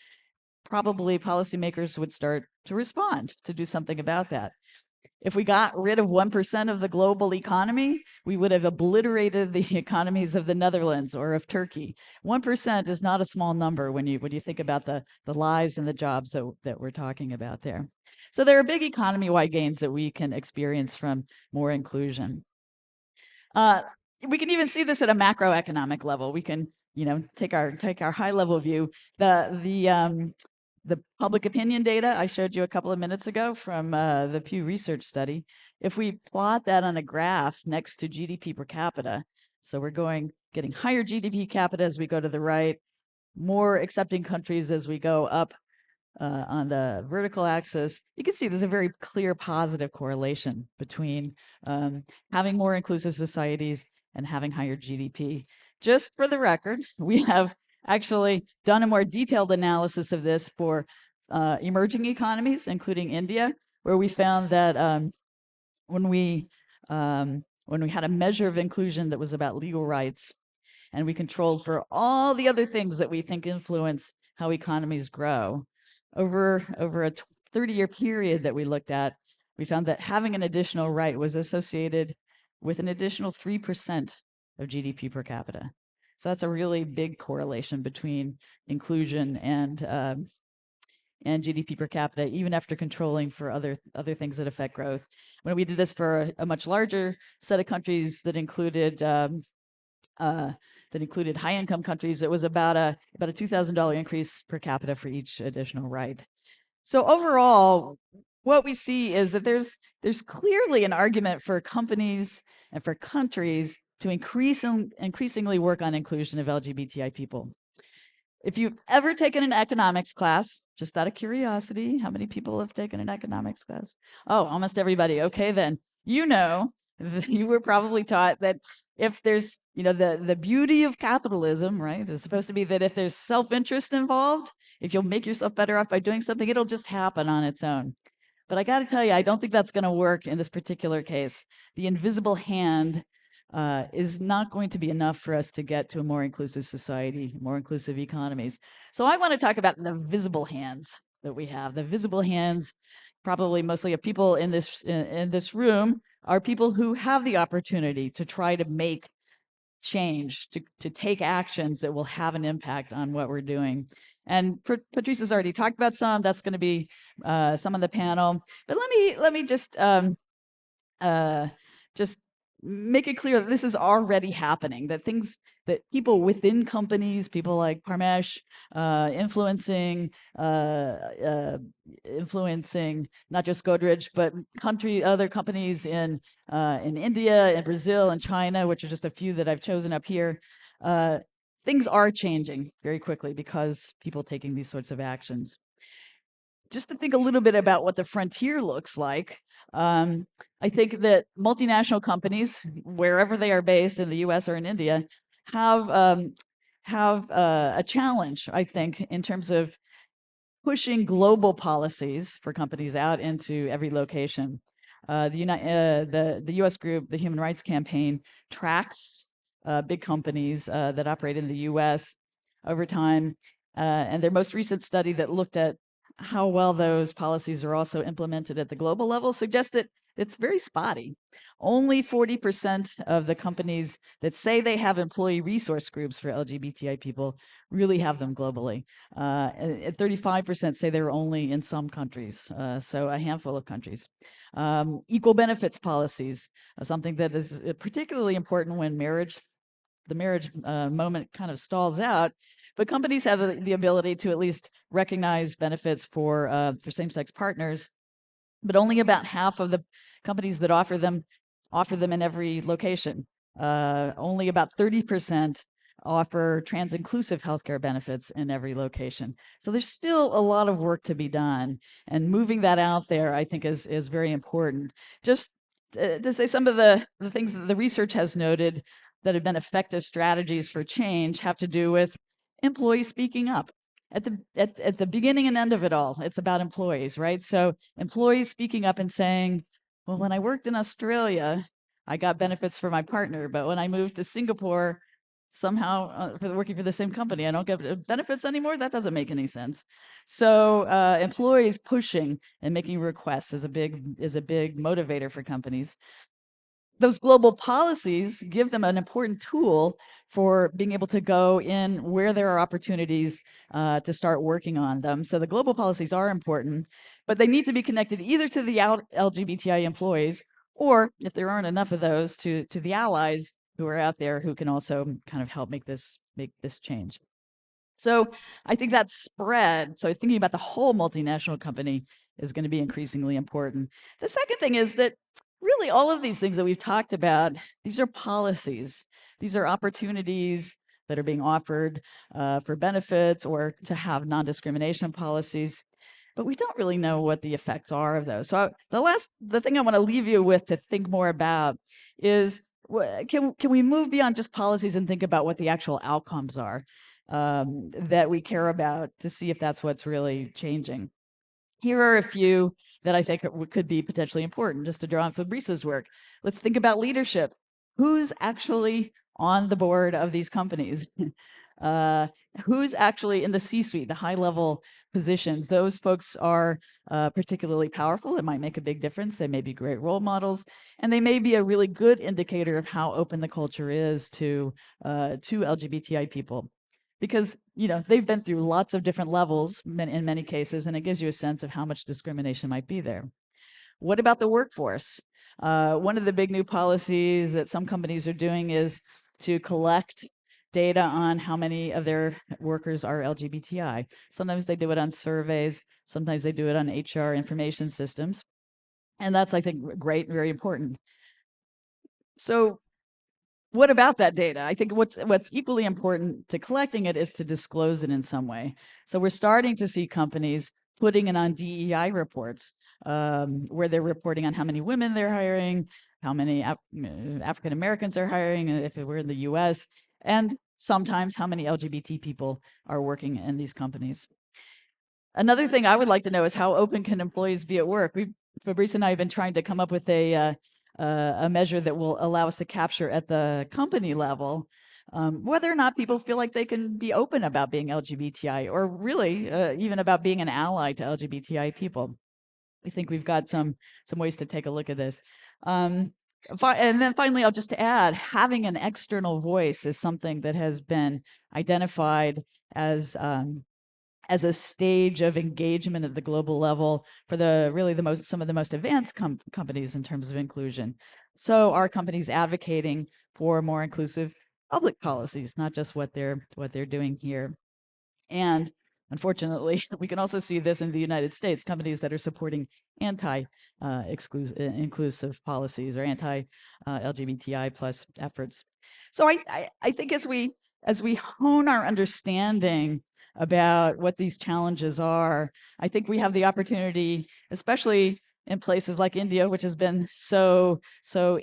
Speaker 3: Probably policymakers would start to respond to do something about that. If we got rid of 1% of the global economy, we would have obliterated the economies of the Netherlands or of Turkey. 1% is not a small number when you think about the lives and the jobs that we're talking about there. So there are big economy-wide gains that we can experience from more inclusion. We can even see this at a macroeconomic level. We can, take our high-level view. The the public opinion data I showed you a couple of minutes ago from the Pew Research study, if we plot that on a graph next to GDP per capita, so we're getting higher GDP per capita as we go to the right, more accepting countries as we go up on the vertical axis, you can see there's a very clear positive correlation between having more inclusive societies and having higher GDP. Just for the record, we have actually done a more detailed analysis of this for emerging economies, including India, where we found that when we had a measure of inclusion that was about legal rights, and we controlled for all the other things that we think influence how economies grow, over a 30-year period that we looked at, we found that having an additional right was associated with an additional 3% of GDP per capita. So that's a really big correlation between inclusion and GDP per capita, even after controlling for other things that affect growth. When we did this for a much larger set of countries that included high-income countries, it was about a $2,000 increase per capita for each additional right. So overall, what we see is that there's clearly an argument for companies and for countries to increasingly work on inclusion of LGBTI people. If you've ever taken an economics class, just out of curiosity, how many people have taken an economics class? Oh, almost everybody. Okay, then you know you were probably taught that if there's, the beauty of capitalism, right, is supposed to be that if there's self-interest involved, if you'll make yourself better off by doing something, it'll just happen on its own. But I got to tell you, I don't think that's going to work in this particular case. The invisible hand is not going to be enough for us to get to a more inclusive society, more inclusive economies. So I want to talk about the visible hands that we have. The visible hands, probably mostly of people in this room, are people who have the opportunity to try to make change, to take actions that will have an impact on what we're doing. And Patrice has already talked about some. That's going to be some on the panel. But let me just make it clear that this is already happening. That people within companies, people like Parmesh, influencing not just Godrej, but other companies in India, in Brazil, and China, which are just a few that I've chosen up here. Things are changing very quickly because people taking these sorts of actions. Just to think a little bit about what the frontier looks like, I think that multinational companies, wherever they are based in the US or in India, have a challenge, I think, in terms of pushing global policies for companies out into every location. The US group, the Human Rights Campaign, tracks big companies that operate in the US over time. And their most recent study that looked at how well those policies are also implemented at the global level suggests that it's very spotty. Only 40% of the companies that say they have employee resource groups for LGBTI people really have them globally. And 35% say they're only in some countries, so a handful of countries. Equal benefits policies, something that is particularly important when the marriage moment kind of stalls out. But companies have the ability to at least recognize benefits for same-sex partners, but only about half of the companies that offer them in every location. Only about 30% offer trans-inclusive healthcare benefits in every location. So there's still a lot of work to be done, and moving that out there, I think, is very important. Just to say some of the things that the research has noted that have been effective strategies for change have to do with employees speaking up. At the beginning and end of it all, it's about employees, right? So employees speaking up and saying, well, when I worked in Australia, I got benefits for my partner, but when I moved to Singapore, somehow for working for the same company, I don't get benefits anymore. That doesn't make any sense. So employees pushing and making requests is a big motivator for companies. Those global policies give them an important tool for being able to go in where there are opportunities to start working on them. So the global policies are important, but they need to be connected either to the LGBTI employees, or if there aren't enough of those, to the allies who are out there who can also kind of help make this change. So I think that spread, so thinking about the whole multinational company is going to be increasingly important. The second thing is that really all of these things that we've talked about, these are policies. These are opportunities that are being offered for benefits or to have non-discrimination policies. But we don't really know what the effects are of those. So the thing I want to leave you with to think more about is, can we move beyond just policies and think about what the actual outcomes are that we care about to see if that's what's really changing? Here are a few that I think could be potentially important, just to draw on Fabrice's work. Let's think about leadership. Who's actually on the board of these companies? Who's actually in the C-suite, the high-level positions? Those folks are particularly powerful. It might make a big difference. They may be great role models, and they may be a really good indicator of how open the culture is to LGBTI people. Because, you know, they've been through lots of different levels in many cases, and it gives you a sense of how much discrimination might be there. What about the workforce? One of the big new policies that some companies are doing is to collect data on how many of their workers are LGBTI. Sometimes they do it on surveys, sometimes they do it on HR information systems. And that's, I think, great, very important. So what about that data? I think what's equally important to collecting it is to disclose it in some way. So we're starting to see companies putting it on DEI reports, where they're reporting on how many women they're hiring, how many African Americans they're hiring, if we're in the US, and sometimes how many LGBT people are working in these companies. Another thing I would like to know is, how open can employees be at work? Fabrice and I have been trying to come up with a measure that will allow us to capture at the company level whether or not people feel like they can be open about being LGBTI, or really even about being an ally to LGBTI people. I think we've got some ways to take a look at this. And then finally, I'll just add, having an external voice is something that has been identified as a stage of engagement at the global level for some of the most advanced companies in terms of inclusion. So are companies advocating for more inclusive public policies, not just what they're doing here. And unfortunately, we can also see this in the United States, companies that are supporting inclusive policies or anti-LGBTI plus efforts. So I think as we hone our understanding about what these challenges are, I think we have the opportunity, especially in places like India, which has been so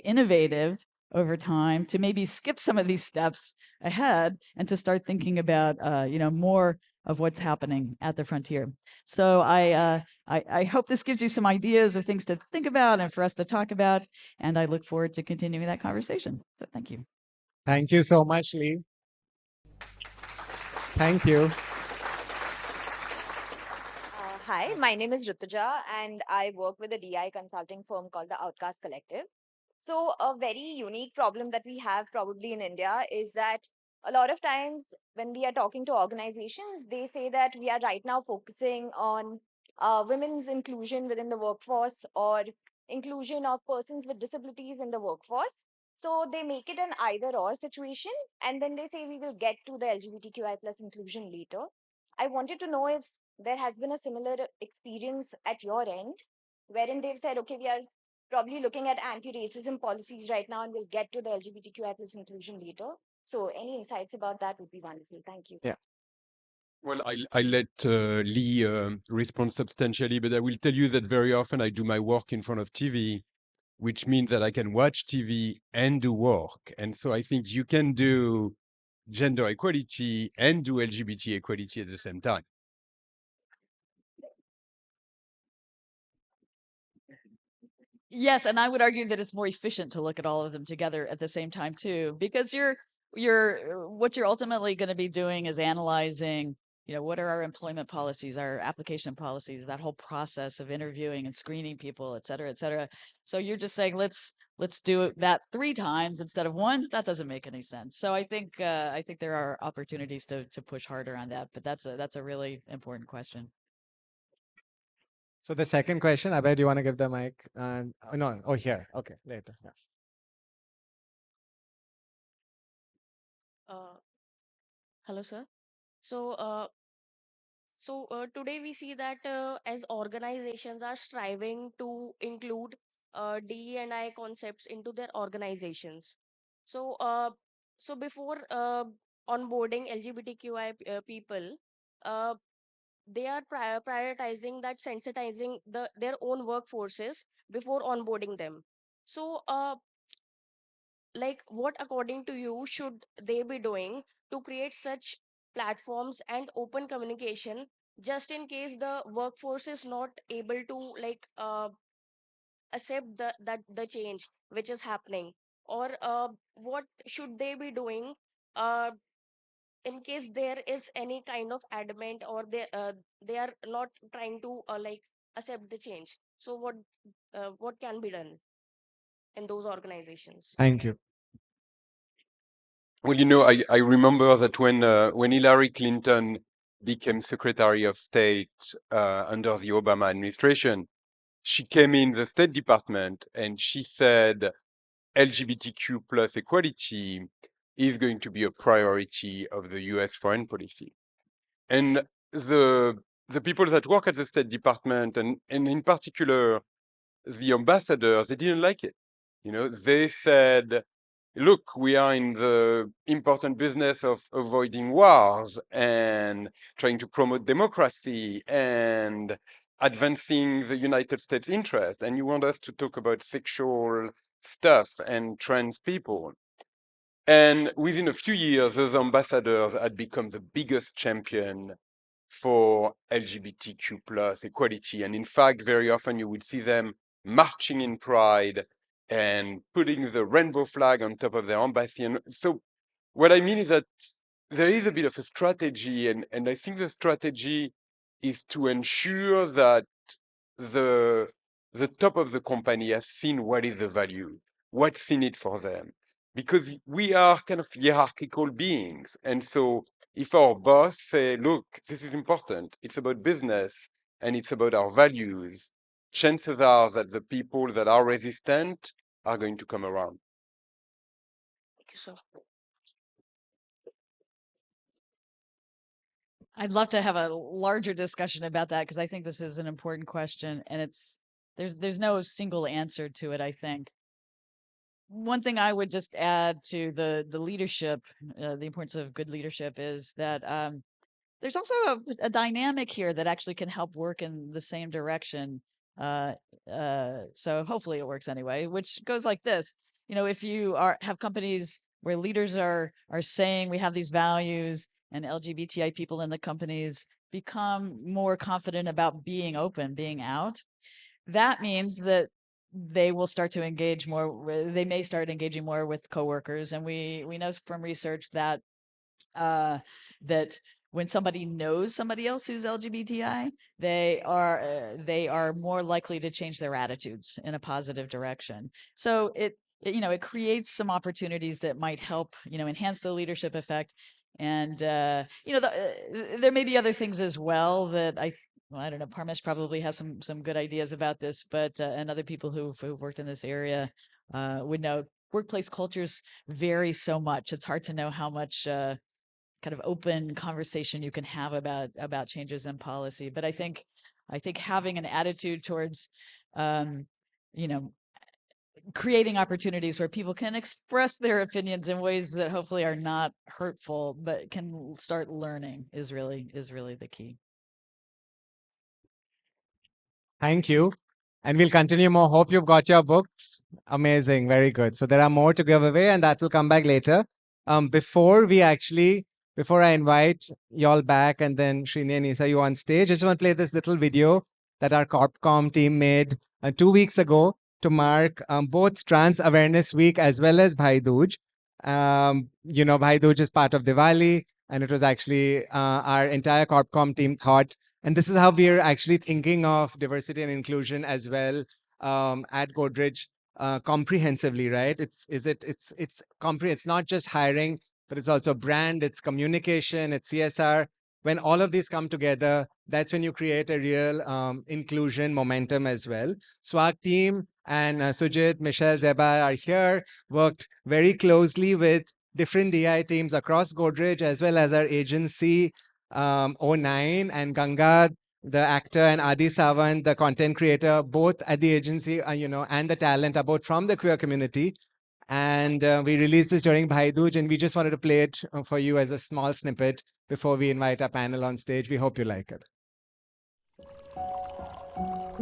Speaker 3: innovative over time, to maybe skip some of these steps ahead and to start thinking about more of what's happening at the frontier. So I hope this gives you some ideas of things to think about and for us to talk about, and I look forward to continuing that conversation. So thank you.
Speaker 1: Thank you so much, Lee. Thank you.
Speaker 4: Hi, my name is Rituja, and I work with a DI consulting firm called the Outcast Collective. So a very unique problem that we have probably in India is that a lot of times when we are talking to organizations, they say that we are right now focusing on women's inclusion within the workforce or inclusion of persons with disabilities in the workforce. So they make it an either or situation, and then they say we will get to the LGBTQI plus inclusion later. I wanted to know if there has been a similar experience at your end, wherein they've said, okay, we are probably looking at anti-racism policies right now, and we'll get to the LGBTQI plus inclusion later. So any insights about that would be wonderful. Thank you.
Speaker 1: Yeah.
Speaker 2: Well, I'll let Lee respond substantially, but I will tell you that very often I do my work in front of TV, which means that I can watch TV and do work. And so I think you can do gender equality and do LGBT equality at the same time.
Speaker 3: Yes, and I would argue that it's more efficient to look at all of them together at the same time too, because what you're ultimately going to be doing is analyzing, what are our employment policies, our application policies, that whole process of interviewing and screening people, et cetera, et cetera. So you're just saying, let's do that 3 times instead of 1. That doesn't make any sense. So I think there are opportunities to push harder on that, but that's a really important question.
Speaker 1: So the second question, Abhay, do you want to give the mic? No, here. Okay, later. Yeah.
Speaker 5: Hello, sir. Today we see that as organizations are striving to include DE&I concepts into their organizations. So, before onboarding LGBTQI people, uh, they are prioritizing that sensitizing their own workforces before onboarding them. So, like, what according to you should they be doing to create such platforms and open communication, just in case the workforce is not able to like accept the change which is happening, or what should they be doing uh, in case there is any kind of adamant, or they are not trying to like accept the change? So what can be done in those organizations?
Speaker 1: Thank you.
Speaker 2: Well, I remember that when Hillary Clinton became Secretary of State under the Obama administration, she came in the State Department and she said LGBTQ plus equality is going to be a priority of the US foreign policy. And the people that work at the State Department, and in particular the ambassadors, they didn't like it. They said, look, we are in the important business of avoiding wars and trying to promote democracy and advancing the United States interest. And you want us to talk about sexual stuff and trans people. And within a few years, those ambassadors had become the biggest champion for LGBTQ plus equality. And in fact, very often you would see them marching in pride and putting the rainbow flag on top of their embassy. And so what I mean is that there is a bit of a strategy, and I think the strategy is to ensure that the the top of the company has seen what is the value, what's in it for them. Because we are kind of hierarchical beings. And so if our boss say, look, this is important, it's about business and it's about our values, chances are that the people that are resistant are going to come around.
Speaker 5: Thank you, sir.
Speaker 3: I'd love to have a larger discussion about that because I think this is an important question, and there's no single answer to it, I think. One thing I would just add to the leadership, the importance of good leadership, is that there's also a dynamic here that actually can help work in the same direction. So hopefully it works anyway, which goes like this. If you have companies where leaders are saying we have these values, and LGBTI people in the companies become more confident about being open, being out, that means that they will start to engage more. They may start engaging more with coworkers, and we know from research that that when somebody knows somebody else who's LGBTI, they are more likely to change their attitudes in a positive direction. So it creates some opportunities that might help enhance the leadership effect. And there may be other things as well that I don't know. Parmesh probably has some good ideas about this, but and other people who've worked in this area would know. Workplace cultures vary so much. It's hard to know how much kind of open conversation you can have about changes in policy. But I think having an attitude towards creating opportunities where people can express their opinions in ways that hopefully are not hurtful, but can start learning is really the key.
Speaker 1: Thank you. And we'll continue more. Hope you've got your books. Amazing. Very good. So there are more to give away, and that will come back later. Before I invite y'all back, and then Srini and Nisa, you on stage, I just want to play this little video that our CorpCom team made 2 weeks ago to mark both Trans Awareness Week as well as Bhai Dooj. Bhai Dooj is part of Diwali, and it was actually our entire CorpCom team thought, and this is how we are actually thinking of diversity and inclusion as well at Godrej comprehensively, right? It's not just hiring, but it's also brand, it's communication, it's CSR. When all of these come together, that's when you create a real inclusion momentum as well. So our team and Sujit, Michelle, Zeba are here, worked very closely with different DI teams across Godrej as well as our agency '09, and Ganga, the actor, and Adi Sawant, the content creator, both at the agency, and the talent are both from the queer community. And we released this during Bhai Dooj, and we just wanted to play it for you as a small snippet before we invite our panel on stage. We hope you like it.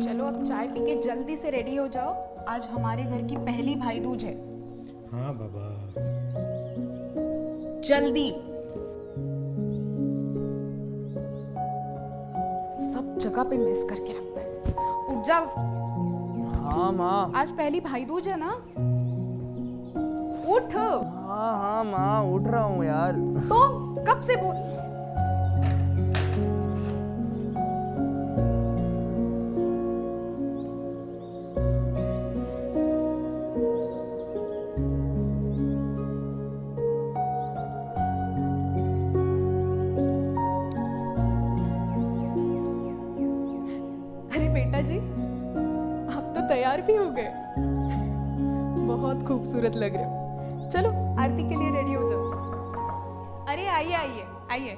Speaker 6: चलो अब चाय P के जल्दी से ready हो जाओ, आज हमारे घर की पहली भाई दूज है।
Speaker 7: हाँ बाबा,
Speaker 6: जल्दी। सब जगह पे मिस करके रखता है। उठ जाओ।
Speaker 8: हाँ माँ।
Speaker 6: आज पहली भाई दूज है ना? उठ।
Speaker 8: हाँ हाँ माँ, उठ रहा हूँ यार।
Speaker 6: तो कब से बोल। तैयार भी हो गए, बहुत खूबसूरत लग रहे हो। चलो आरती के लिए रेडी हो जाओ। अरे आइए आइए आइए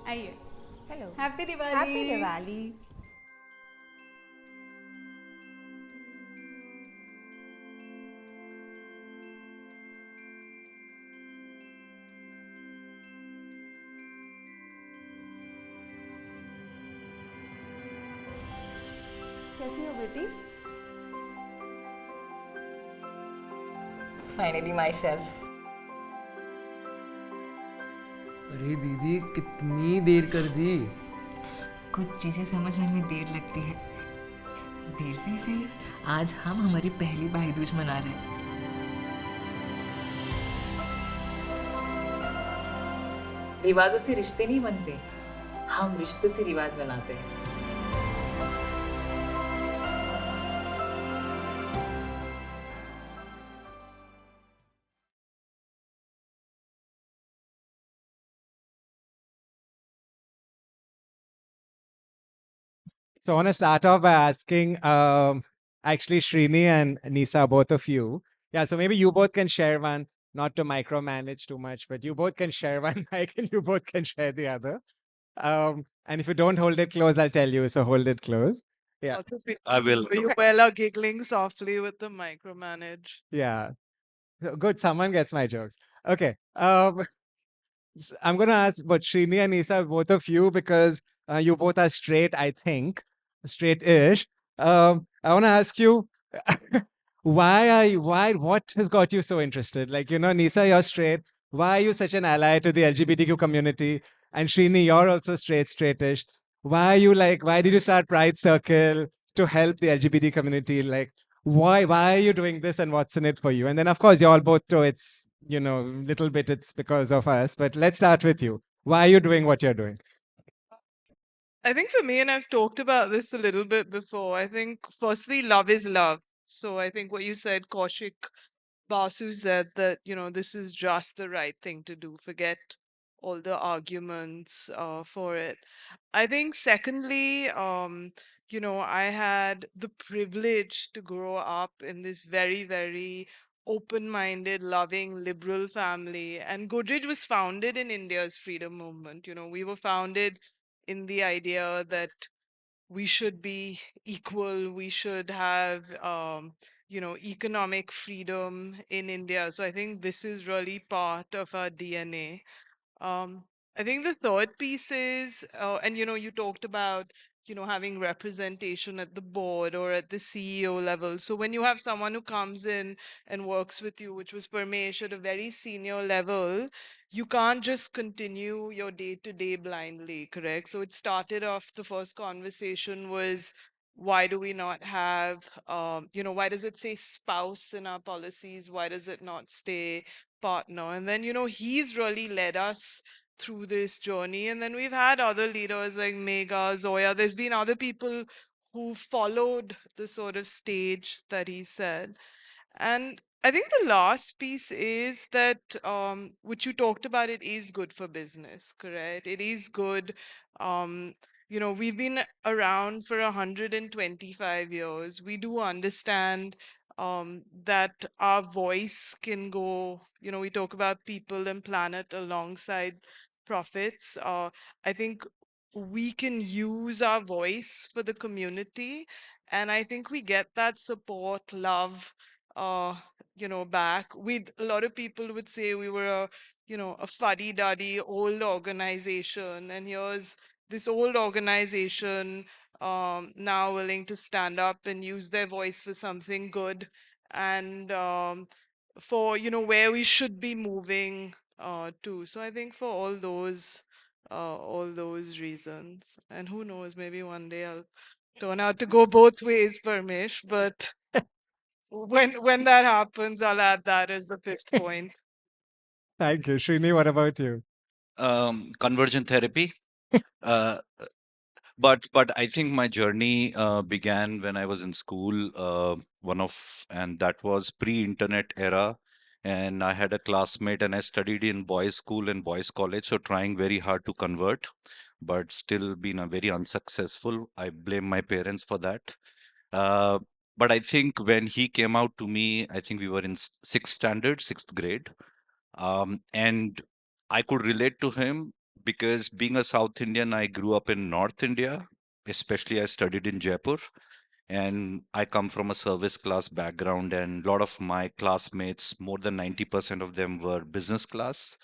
Speaker 6: आइए। Hello, happy Diwali.
Speaker 9: Happy Diwali.
Speaker 6: कैसी हो बेटी?
Speaker 9: Finally myself.
Speaker 8: अरे दीदी, कितनी देर कर दी।
Speaker 9: कुछ चीजें समझने में देर लगती है, देर से ही सही। आज हम हमारी पहली भाई दूज मना रहे हैं। रिवाजों से रिश्ते नहीं बनते, हम रिश्तों से रिवाज बनाते हैं।
Speaker 1: So I want to start off by asking, actually, Srini and Nisa, both of you. Yeah, so maybe you both can share one, not to micromanage too much, but you both can share one mic and you both can share the other. And if you don't hold it close, I'll tell you, so hold it close. Yeah.
Speaker 10: I will.
Speaker 11: You well are giggling softly with the micromanage.
Speaker 1: Yeah. So good, someone gets my jokes. Okay. I'm going to ask but Srini and Nisa, both of you, because you both are straight, I think, straight-ish. I want to ask you, what has got you so interested? Like, Nisa, you're straight. Why are you such an ally to the LGBTQ community? And Srini, you're also straight-ish. Why did you start Pride Circle to help the LGBT community? Like, why are you doing this and what's in it for you? And then, of course, you all both know it's, little bit it's because of us. But let's start with you. Why are you doing what you're doing?
Speaker 11: I think for me, and I've talked about this a little bit before, I think firstly, love is love. So I think what you said, Kaushik Basu said that, this is just the right thing to do. Forget all the arguments for it. I think secondly, I had the privilege to grow up in this very, very open-minded, loving, liberal family. And Godrej was founded in India's freedom movement. We were founded in the idea that we should be equal, we should have, economic freedom in India. So I think this is really part of our DNA. I think the third piece is, and you talked about, having representation at the board or at the CEO level. So when you have someone who comes in and works with you, which was Parmesh at a very senior level, you can't just continue your day-to-day blindly, correct? So it started off, the first conversation was, why do we not have, why does it say spouse in our policies? Why does it not stay partner? And then, he's really led us through this journey. And then we've had other leaders like Megha, Zoya. There's been other people who followed the sort of stage that he said. And I think the last piece is that, which you talked about, it is good for business, correct? It is good. We've been around for 125 years. We do understand that our voice can go, we talk about people and planet alongside profits. I think we can use our voice for the community, and I think we get that support, love, uh, back. A lot of people would say we were a fuddy-duddy old organization, and here's this old organization now willing to stand up and use their voice for something good, and for where we should be moving to. So I think for all those reasons, and who knows, maybe one day I'll turn out to go both ways, Parmesh. But when that happens, I'll add that as the fifth point.
Speaker 1: Thank you. Srini, what about you?
Speaker 7: Conversion therapy. Uh, but I think my journey began when I was in school. And that was pre-internet era. And I had a classmate, and I studied in boys' school and boys' college, so trying very hard to convert, but still been a very unsuccessful. I blame my parents for that. Uh, but I think when he came out to me, I think we were in sixth standard, sixth grade. And I could relate to him because being a South Indian, I grew up in North India, especially I studied in Jaipur. And I come from a service class background, and a lot of my classmates, more than 90% of them were business class,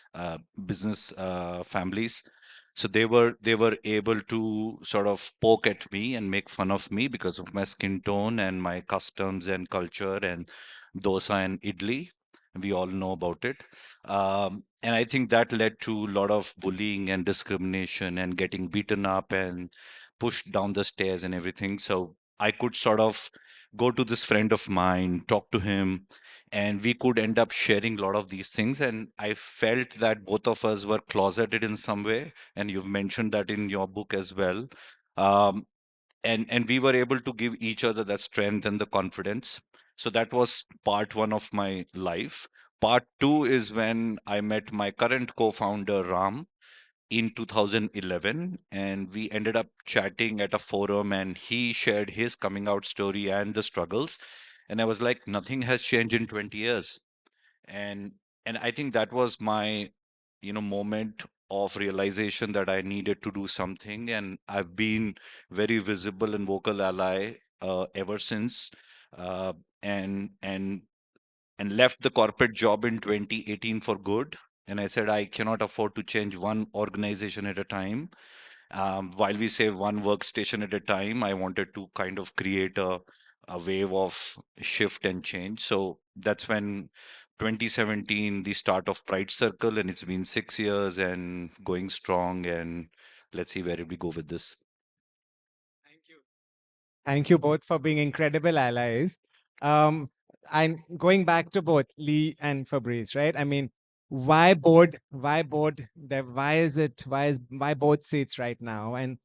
Speaker 7: business families. So they were able to sort of poke at me and make fun of me because of my skin tone and my customs and culture and dosa and idli. We all know about it. And I think that led to a lot of bullying and discrimination and getting beaten up and pushed down the stairs and everything. So I could sort of go to this friend of mine, talk to him, and we could end up sharing a lot of these things. And I felt that both of us were closeted in some way. And you've mentioned that in your book as well. Um, and we were able to give each other that strength and the confidence. So that was part one of my life. Part two is when I met my current co-founder, Ram, in 2011, and we ended up chatting at a forum, and he shared his coming out story and the struggles. And I was like, nothing has changed in 20 years. And and I think that was my moment of realization that I needed to do something. And I've been very visible and vocal ally ever since. uh, and and and left the corporate job in 2018 for good. And I said I cannot afford to change one organization at a time. While we say one workstation at a time, I wanted to kind of create a wave of shift and change. So that's when 2017, the start of Pride Circle, and it's been 6 years and going strong. And let's see where we go with this.
Speaker 1: Thank you both for being incredible allies. Um, and going back to both Lee and Fabrice, right? I mean, why board? Why board? Why is it? Why both seats right now? And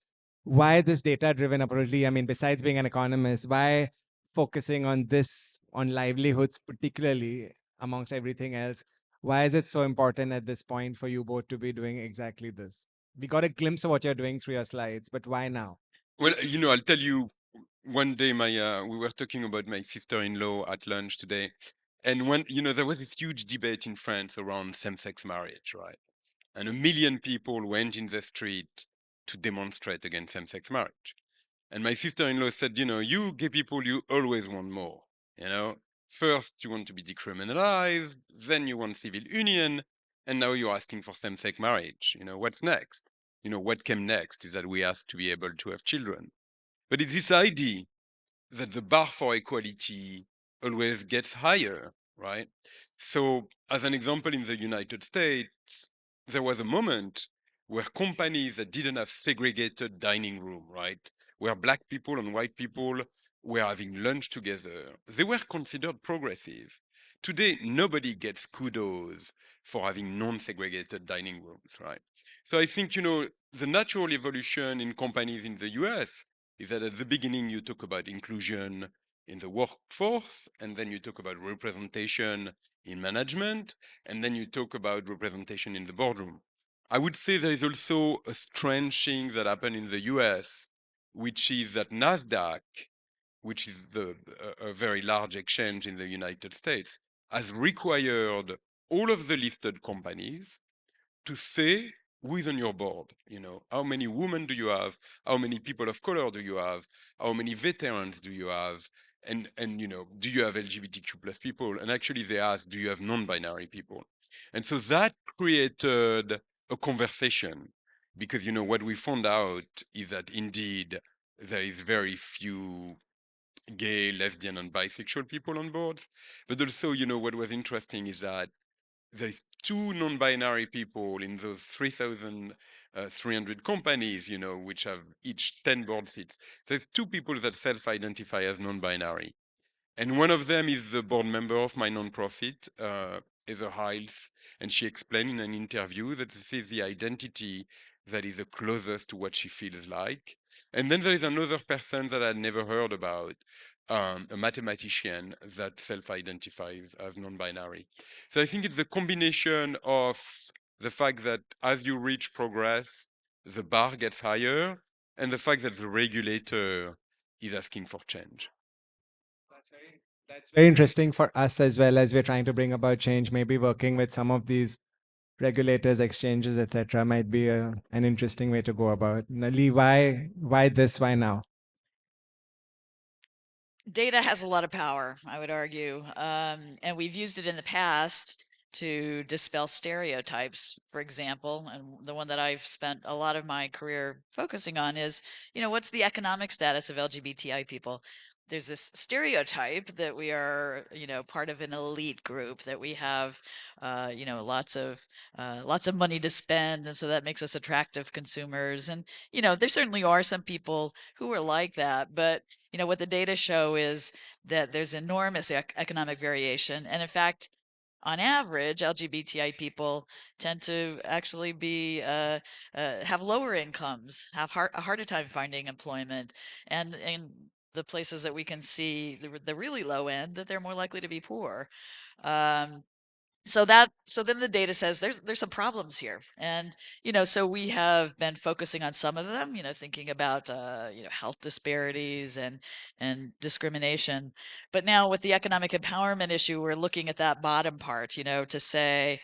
Speaker 1: why this data-driven approach? Lee, I mean, besides being an economist, why focusing on this, on livelihoods particularly amongst everything else? Why is it so important at this point for you both to be doing exactly this? We got a glimpse of what you're doing through your slides, but why now?
Speaker 2: Well, I'll tell you, one day we were talking about my sister-in-law at lunch today, and there was this huge debate in France around same-sex marriage, right? And 1 million people went in the street to demonstrate against same-sex marriage. And my sister-in-law said, you gay people, you always want more. First you want to be decriminalized, then you want civil union, and now you're asking for same-sex marriage. What's next? What came next is that we asked to be able to have children. But it's this idea that the bar for equality always gets higher, right? So, as an example, in the United States, there was a moment where companies that didn't have segregated dining room, right, where black people and white people were having lunch together, they were considered progressive. Today, nobody gets kudos for having non-segregated dining rooms, right? So I think, the natural evolution in companies in the US is that at the beginning you talk about inclusion in the workforce, and then you talk about representation in management, and then you talk about representation in the boardroom. I would say there is also a strange thing that happened in the US, which is that NASDAQ, which is a very large exchange in the United States, has required all of the listed companies to say who is on your board? You know, how many women do you have? How many people of color do you have? How many veterans do you have? And you know, do you have LGBTQ plus people? And actually, they asked, do you have non-binary people? And so that created a conversation, because you know what we found out is that indeed there is very few gay, lesbian, and bisexual people on boards. But also, you know, what was interesting is that there's two non-binary people in those 3,300 companies, you know, which have each 10 board seats. There's two people that self-identify as non-binary. And one of them is the board member of my nonprofit, Heather Hiles, and she explained in an interview that this is the identity that is the closest to what she feels like. And then there is another person that I never heard about, a mathematician that self-identifies as non-binary. So I think it's a combination of the fact that as you reach progress, the bar gets higher, and the fact that the regulator is asking for change.
Speaker 1: That's very interesting for us as well, as we're trying to bring about change. Maybe working with some of these regulators, exchanges, etc., might be an interesting way to go about. Now, Lee, why this? Why now?
Speaker 3: Data has a lot of power, I would argue, and we've used it in the past to dispel stereotypes, for example. And the one that I've spent a lot of my career focusing on is, you know, what's the economic status of LGBTI people? There's this stereotype that we are, you know, part of an elite group, that we have, you know, lots of money to spend, and so that makes us attractive consumers. And you know, there certainly are some people who are like that, but you know, what the data show is that there's enormous economic variation, and in fact, on average, LGBTI people tend to actually be have lower incomes, have a harder time finding employment, and in the places that we can see the really low end, that they're more likely to be poor. Um, so then the data says there's some problems here, and you know, so we have been focusing on some of them, you know, thinking about you know, health disparities and discrimination. But now with the economic empowerment issue, we're looking at that bottom part, you know, to say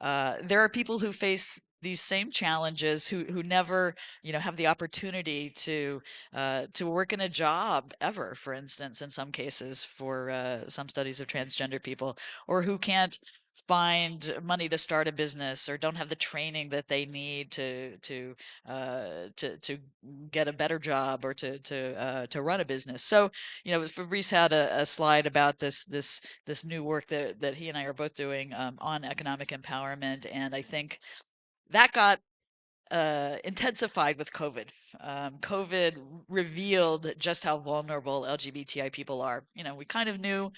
Speaker 3: there are people who face these same challenges, who never, you know, have the opportunity to work in a job ever, for instance, in some cases, for some studies of transgender people, or who can't find money to start a business, or don't have the training that they need to get a better job, or to run a business. So you know, Fabrice had a slide about this new work that he and I are both doing on economic empowerment, and I think that got intensified with COVID. COVID revealed just how vulnerable LGBTI people are. You know, we kind of knew,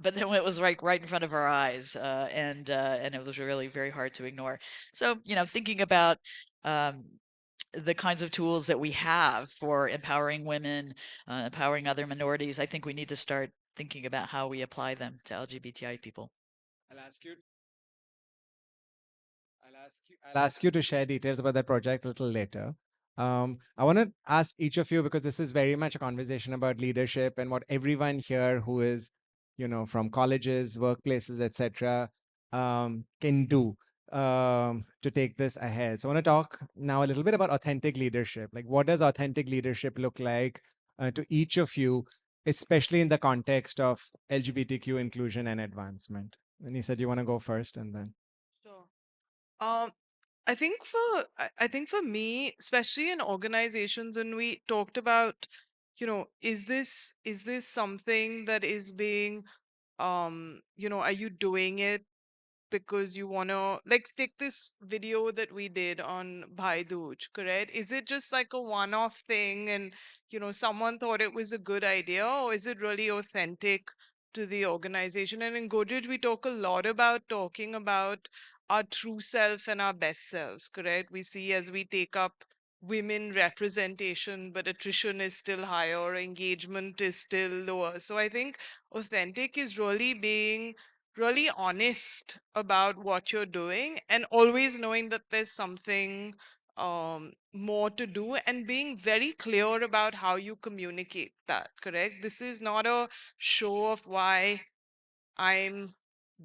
Speaker 3: but then it was right in front of our eyes, and it was really very hard to ignore. So, you know, thinking about the kinds of tools that we have for empowering women, empowering other minorities, I think we need to start thinking about how we apply them to LGBTI people.
Speaker 1: I'll ask you to share details about that project a little later. I want to ask each of you, because this is very much a conversation about leadership and what everyone here who is, you know, from colleges, workplaces, etc., can do to take this ahead. So I want to talk now a little bit about authentic leadership. Like, what does authentic leadership look like to each of you, especially in the context of LGBTQ inclusion and advancement? And you said you want to go first, and then.
Speaker 11: Sure. Um, I think for me, especially in organizations, and we talked about, you know, is this something that is being, you know, are you doing it because you want to, like, take this video that we did on Bhai Dooj, correct? Is it just like a one-off thing, and you know, someone thought it was a good idea, or is it really authentic to the organization? And in Godrej, we talk a lot about talking about our true self and our best selves, correct? We see as we take up women representation, but attrition is still higher, or engagement is still lower. So I think authentic is really being really honest about what you're doing, and always knowing that there's something more to do, and being very clear about how you communicate that, correct? This is not a show of why I'm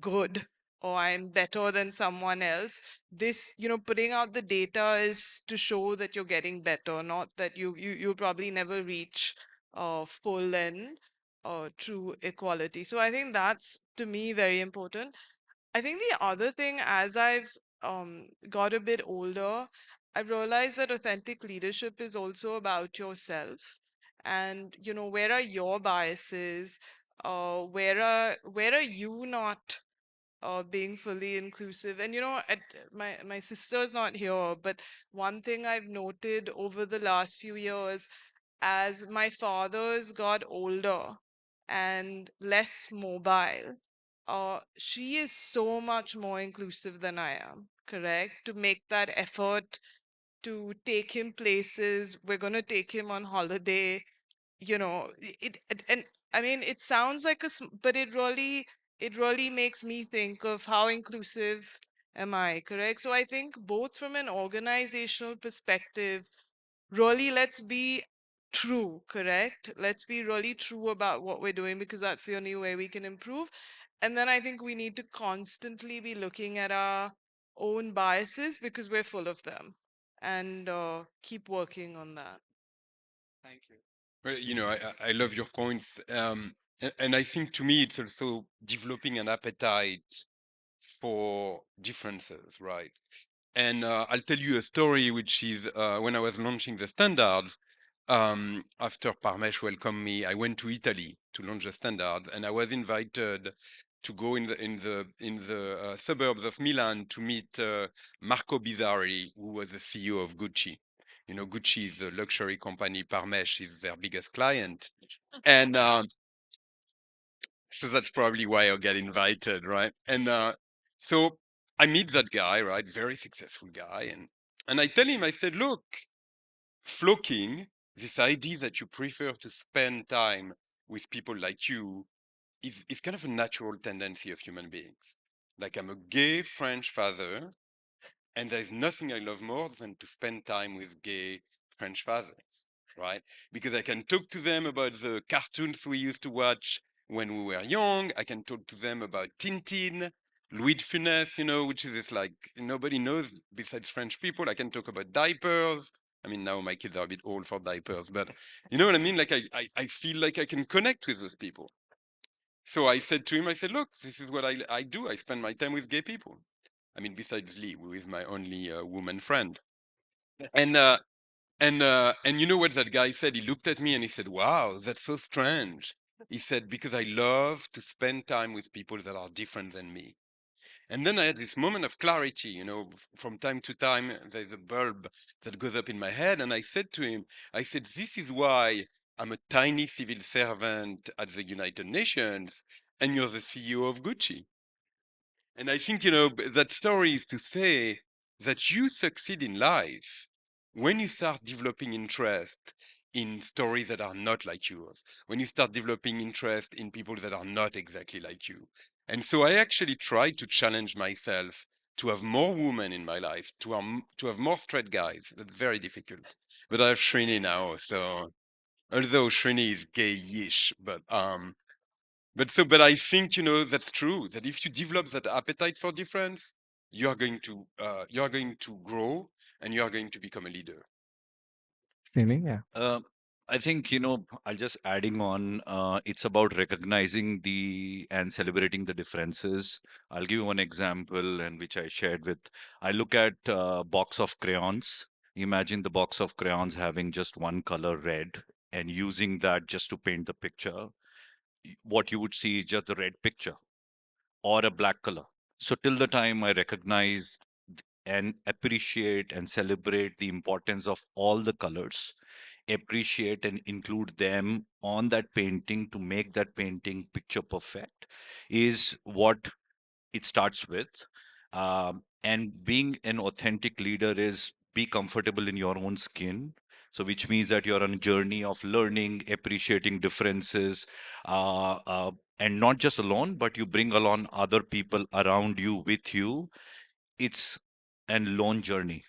Speaker 11: good, or I'm better than someone else. This, putting out the data is to show that you're getting better, not that you'll probably never reach full and true equality. So I think that's, to me, very important. I think the other thing, as I've got a bit older, I've realized that authentic leadership is also about yourself. And, where are your biases? Where are you not being fully inclusive? And my sister's not here, but one thing I've noted over the last few years, as my father's got older and less mobile, she is so much more inclusive than I am, correct? To make that effort to take him places. We're going to take him on holiday. And I mean, it sounds like but it really makes me think of how inclusive am I, correct? So I think both from an organizational perspective, really, let's be true, correct? Let's be really true about what we're doing, because that's the only way we can improve. And then I think we need to constantly be looking at our own biases, because we're full of them, and keep working on that.
Speaker 2: Thank you. Well, I love your points. And I think to me, it's also developing an appetite for differences, right? And I'll tell you a story, which is when I was launching the standards, after Parmesh welcomed me, I went to Italy to launch the standards, and I was invited to go in the suburbs of Milan to meet Marco Bizzarri, who was the CEO of Gucci. Gucci is a luxury company. Parmesh is their biggest client, and so that's probably why I get invited, right? And so I meet that guy, right? Very successful guy, and I tell him, I said, look, flocking, this idea that you prefer to spend time with people like you is kind of a natural tendency of human beings. Like, I'm a gay French father, and there's nothing I love more than to spend time with gay French fathers, right? Because I can talk to them about the cartoons we used to watch when we were young. I can talk to them about Tintin, Louis de Funès, which is this, like, nobody knows besides French people. I can talk about diapers. I mean, now my kids are a bit old for diapers, but you know what I mean? Like, I feel like I can connect with those people. So I said to him, I said, look, this is what I do. I spend my time with gay people. I mean, besides Lee, who is my only woman friend. And you know what that guy said? He looked at me and he said, wow, that's so strange. He said, because I love to spend time with people that are different than me. And then I had this moment of clarity, from time to time, there's a bulb that goes up in my head. And I said to him, I said, this is why I'm a tiny civil servant at the United Nations and you're the CEO of Gucci. And I think, that story is to say that you succeed in life when you start developing interest in stories that are not like yours, when you start developing interest in people that are not exactly like you. And so I actually try to challenge myself to have more women in my life, to have more straight guys. That's very difficult. But I have Srini now, so although Srini is gay-ish, but I think, that's true, that if you develop that appetite for difference, you are going to grow and you are going to become a leader.
Speaker 1: Srini, yeah.
Speaker 7: I think, I'll just adding on, it's about recognizing and celebrating the differences. I'll give you one example, and which I shared with. I look at a box of crayons. Imagine the box of crayons having just one color, red, and using that just to paint the picture. What you would see is just the red picture or a black color. So till the time I recognize and appreciate and celebrate the importance of all the colors, appreciate and include them on that painting to make that painting picture perfect, is what it starts with. And being an authentic leader is be comfortable in your own skin. So, which means that you're on a journey of learning, appreciating differences, and not just alone, but you bring along other people around you with you. It's a lone journey.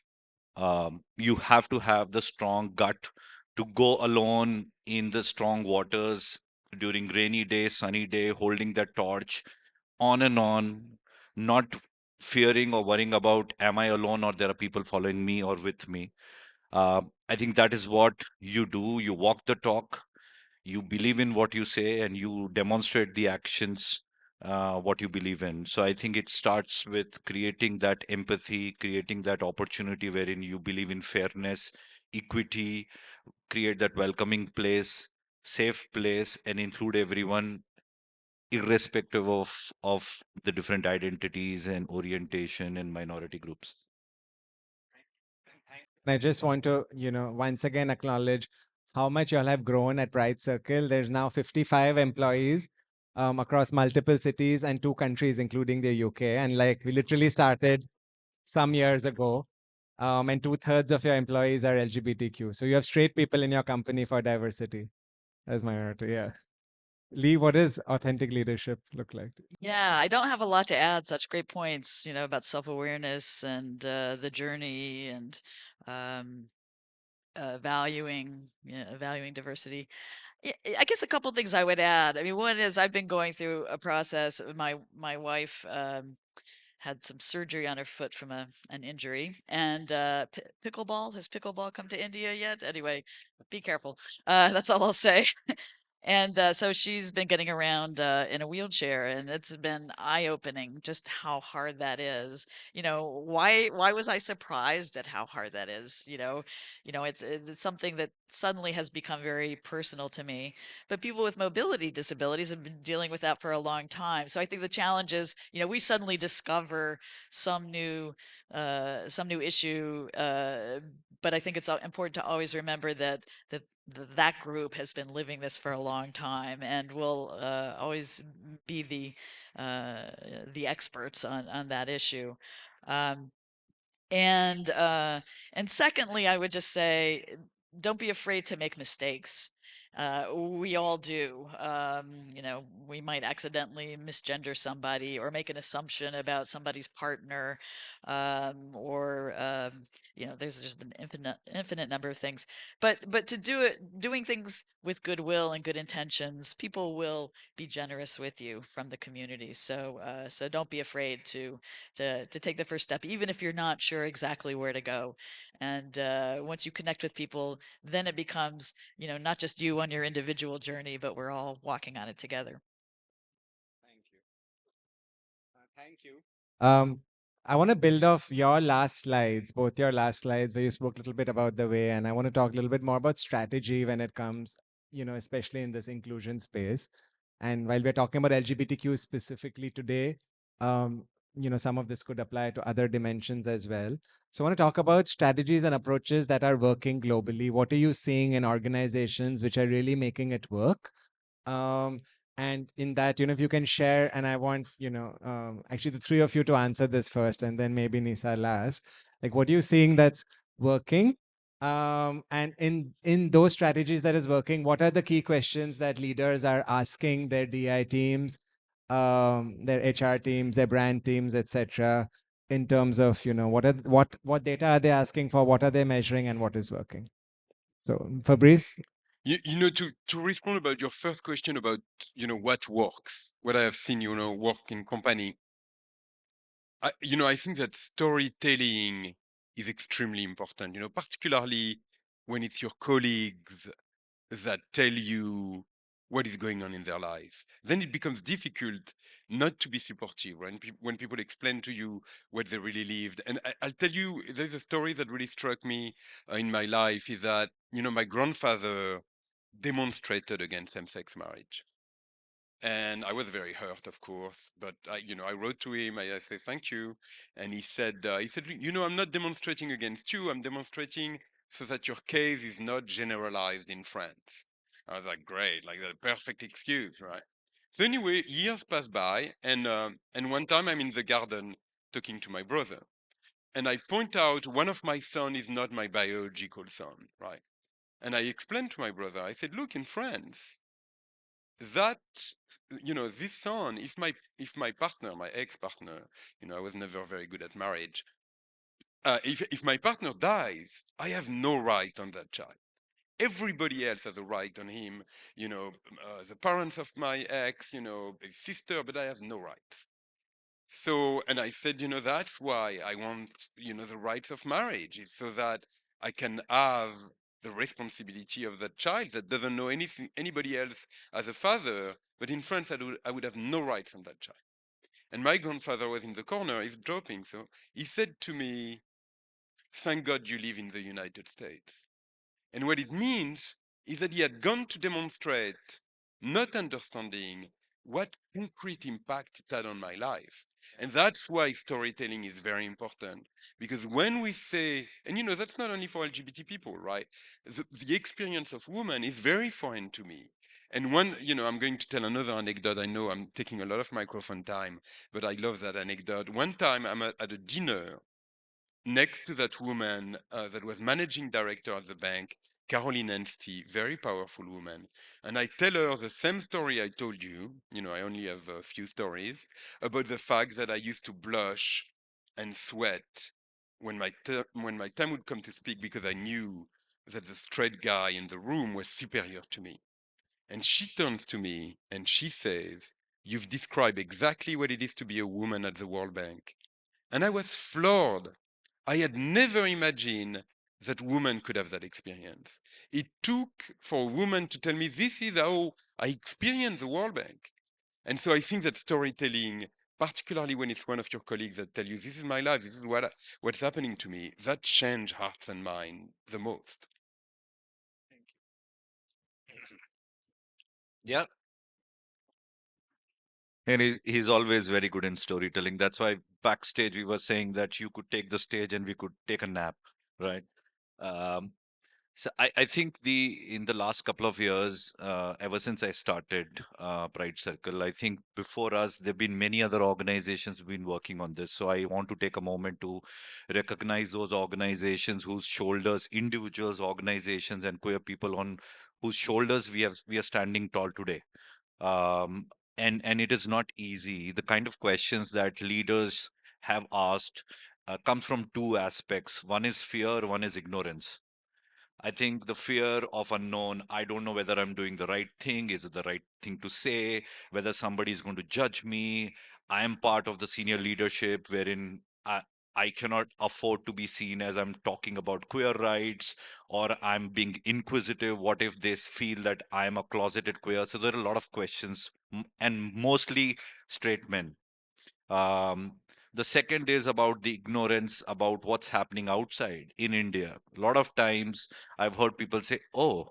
Speaker 7: You have to have the strong gut to go alone in the strong waters during rainy day, sunny day, holding that torch on and on. not fearing or worrying about, am I alone or there are people following me or with me? I think that is what you do. You walk the talk, you believe in what you say, and you demonstrate the actions, what you believe in. So I think it starts with creating that empathy, creating that opportunity wherein you believe in fairness, equity, create that welcoming place, safe place, and include everyone irrespective of the different identities and orientation and minority groups.
Speaker 1: And I just want to, once again acknowledge how much y'all have grown at Pride Circle. There's now 55 employees across multiple cities and 2 countries, including the UK. And like we literally started some years ago, and 2/3 of your employees are LGBTQ. So you have straight people in your company for diversity as minority. Yeah. Lee, what does authentic leadership look like?
Speaker 3: Yeah, I don't have a lot to add. Such great points, about self-awareness and the journey and um, valuing diversity. I guess a couple things I would add. I mean, one is I've been going through a process. My wife had some surgery on her foot from an injury, and pickleball, has pickleball come to India yet? Anyway, be careful. That's all I'll say. And so she's been getting around in a wheelchair, and it's been eye-opening just how hard that is. Why was I surprised at how hard that is? It's something that suddenly has become very personal to me. But people with mobility disabilities have been dealing with that for a long time. So I think the challenge is, we suddenly discover some new issue. But I think it's important to always remember that group has been living this for a long time and will always be the experts on that issue. Um, and secondly, I would just say, don't be afraid to make mistakes. We all do. We might accidentally misgender somebody or make an assumption about somebody's partner, or there's just an infinite number of things. But doing things with goodwill and good intentions, people will be generous with you from the community. So don't be afraid to take the first step, even if you're not sure exactly where to go. And once you connect with people, then it becomes, not just you on your individual journey, but we're all walking on it together.
Speaker 1: Thank you. Thank you. I want to build off your last slides, both your last slides, where you spoke a little bit about the way, and I want to talk a little bit more about strategy when it comes, especially in this inclusion space. And while we're talking about LGBTQ specifically today, um, some of this could apply to other dimensions as well. So I want to talk about strategies and approaches that are working globally. What are you seeing in organizations which are really making it work? And in that, if you can share, and I want, actually the three of you to answer this first, and then maybe Nisa last. Like, what are you seeing that's working? And in those strategies that is working, what are the key questions that leaders are asking their DI teams, their HR teams, their brand teams, etc., in terms of, what data are they asking for, what are they measuring, and what is working? So, Fabrice.
Speaker 2: To respond about your first question about, what works, what I have seen, work in company, I think that storytelling is extremely important, particularly when it's your colleagues that tell you what is going on in their life. Then it becomes difficult not to be supportive, right? When people explain to you what they really lived. And I'll tell you, there's a story that really struck me in my life is that, my grandfather demonstrated against same-sex marriage. And I was very hurt, of course, but I wrote to him. I said thank you, and he said, I'm not demonstrating against you. I'm demonstrating so that your case is not generalized in France. I was like, great, like the perfect excuse, right? So anyway, years pass by, and one time I'm in the garden talking to my brother, and I point out one of my son is not my biological son, right? And I explained to my brother, I said, look, in France, that this son, if my partner, my ex-partner, I was never very good at marriage, if my partner dies, I have no right on that child. Everybody else has a right on him, the parents of my ex, his sister, but I have no rights. So, and I said, that's why I want, the rights of marriage is so that I can have the responsibility of that child that doesn't know anybody else as a father, but in France, I would have no rights on that child. And my grandfather was in the corner, he's dropping. So he said to me, thank God you live in the United States. And what it means is that he had gone to demonstrate not understanding what concrete impact it had on my life. And that's why storytelling is very important. Because when we say, and that's not only for LGBT people, right? The experience of women is very foreign to me. And one, I'm going to tell another anecdote. I know I'm taking a lot of microphone time, but I love that anecdote. One time I'm at a dinner next to that woman that was managing director at the bank, Caroline Anstey, very powerful woman. And I tell her the same story I told you. I only have a few stories about the fact that I used to blush and sweat when my time would come to speak because I knew that the straight guy in the room was superior to me. And she turns to me and she says, "You've described exactly what it is to be a woman at the World Bank." And I was floored. I had never imagined that women could have that experience. It took for a woman to tell me, this is how I experience the World Bank. And so I think that storytelling, particularly when it's one of your colleagues that tell you, this is my life, this is what's happening to me, that change hearts and mind the most.
Speaker 7: Yeah. And he's always very good in storytelling. That's why backstage we were saying that you could take the stage and we could take a nap, right? Um, So I think in the last couple of years, ever since I started Pride Circle, I think before us there've been many other organizations who've been working on this. So I want to take a moment to recognize those organizations whose shoulders, individuals, organizations, and queer people on whose shoulders we are standing tall today. Um, and it is not easy. The kind of questions that leaders have asked comes from two aspects. One is fear, one is ignorance. I think the fear of unknown, I don't know whether I'm doing the right thing. Is it the right thing to say? Whether somebody is going to judge me. I am part of the senior leadership wherein I cannot afford to be seen as I'm talking about queer rights or I'm being inquisitive. What if they feel that I'm a closeted queer? So there are a lot of questions, and mostly straight men. um, the second is about the ignorance about what's happening outside in India. A lot of times I've heard people say, oh,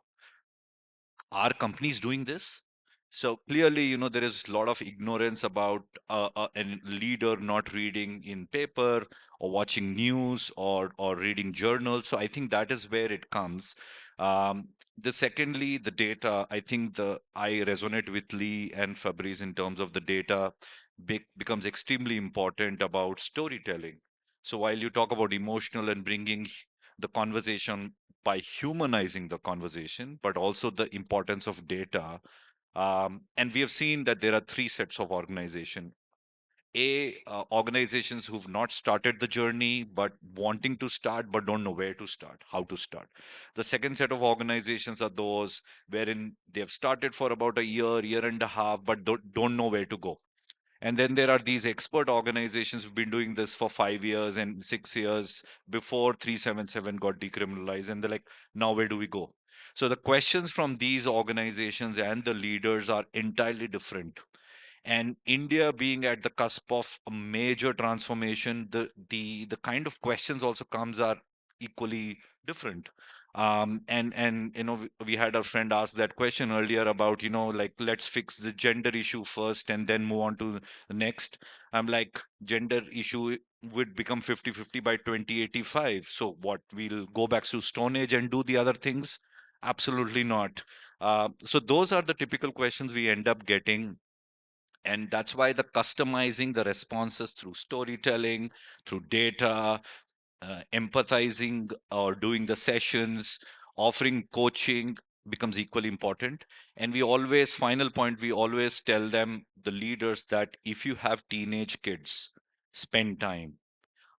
Speaker 7: are companies doing this? So clearly, there is a lot of ignorance about a leader not reading in paper or watching news or reading journals. So I think that is where it comes. The secondly, the data. I think I resonate with Lee and Fabrice in terms of the data becomes extremely important about storytelling. So while you talk about emotional and bringing the conversation by humanizing the conversation, but also the importance of data. And we have seen that there are three sets of organization. Organizations who've not started the journey, but wanting to start, but don't know where to start, how to start. The second set of organizations are those wherein they have started for about a year and a half, but don't know where to go. And then there are these expert organizations who've been doing this for 5 years and 6 years before 377 got decriminalized. And they're like, now where do we go? So the questions from these organizations and the leaders are entirely different. And India being at the cusp of a major transformation, the kind of questions also comes are equally different. And we had a friend ask that question earlier about, like, let's fix the gender issue first and then move on to the next. I'm like, gender issue would become 50-50 by 2085. So what, we'll go back to Stone Age and do the other things? Absolutely not. So those are the typical questions we end up getting, and that's why the customizing the responses through storytelling, through data, empathizing or doing the sessions, offering coaching becomes equally important. And we always, final point, we always tell them, the leaders, that if you have teenage kids, spend time,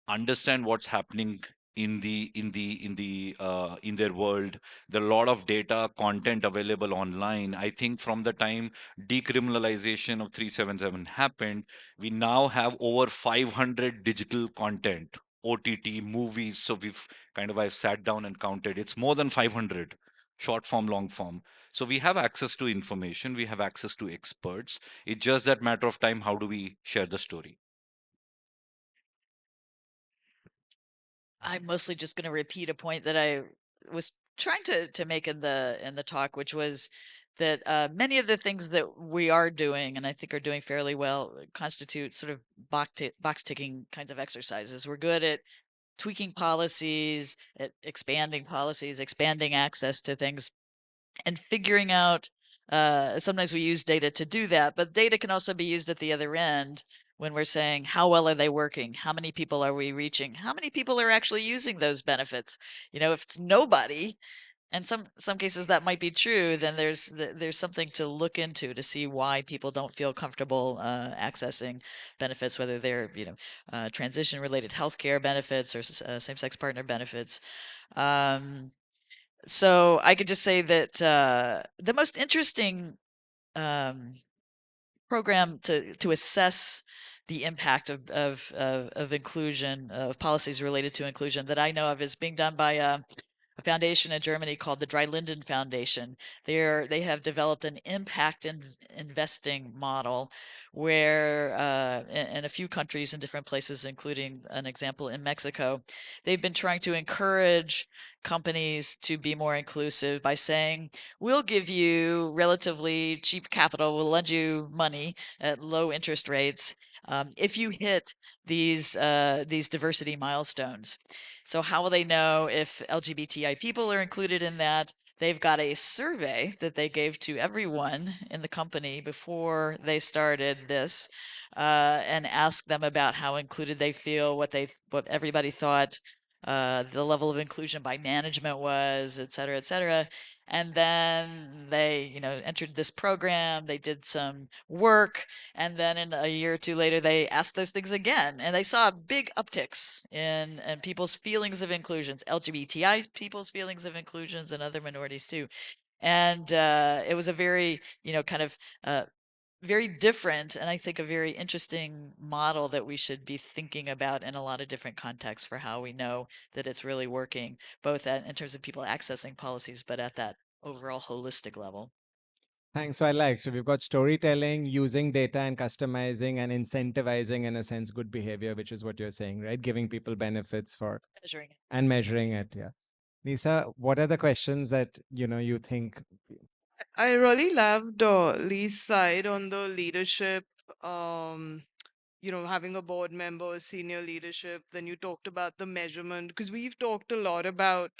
Speaker 7: understand what's happening in their world. There are a lot of data content available online. I think from the time decriminalization of 377 happened, we now have over 500 digital content, OTT movies. So I've sat down and counted, it's more than 500, short form, long form. So we have access to information, we have access to experts. It's just that matter of time, how do we share the story?
Speaker 3: I'm mostly just going to repeat a point that I was trying to make in the talk, which was that many of the things that we are doing, and I think are doing fairly well, constitute sort of box ticking kinds of exercises. We're good at tweaking policies, at expanding policies, expanding access to things, and figuring out. Sometimes we use data to do that, but data can also be used at the other end when we're saying, how well are they working? How many people are we reaching? How many people are actually using those benefits? If it's nobody, and some cases that might be true, then there's something to look into to see why people don't feel comfortable accessing benefits, whether they're transition related healthcare benefits or same-sex partner benefits. So I could just say that the most interesting program to assess the impact of inclusion, of policies related to inclusion that I know of, is being done by a foundation in Germany called the Dry Linden Foundation. They have developed an impact investing model where in a few countries in different places, including an example in Mexico, they've been trying to encourage companies to be more inclusive by saying, we'll give you relatively cheap capital, we'll lend you money at low interest rates if you hit these diversity milestones. So how will they know if LGBTI people are included in that? They've got a survey that they gave to everyone in the company before they started this, and asked them about how included they feel, what everybody thought the level of inclusion by management was, et cetera, et cetera. And then they, entered this program, they did some work, and then in a year or two later, they asked those things again, and they saw big upticks in people's feelings of inclusions, LGBTI people's feelings of inclusions, and other minorities too. And it was a very, kind of very different, and I think a very interesting model that we should be thinking about in a lot of different contexts for how we know that it's really working, both in terms of people accessing policies, but at that overall holistic level.
Speaker 1: Thanks. So we've got storytelling, using data and customizing and incentivizing, in a sense, good behavior, which is what you're saying, right? Giving people benefits for
Speaker 3: Measuring it.
Speaker 1: and measuring it. Yeah. Lisa, what are the questions that you think?
Speaker 11: I really loved Lee's side on the leadership, um, having a board member, senior leadership. Then you talked about the measurement, because we've talked a lot about,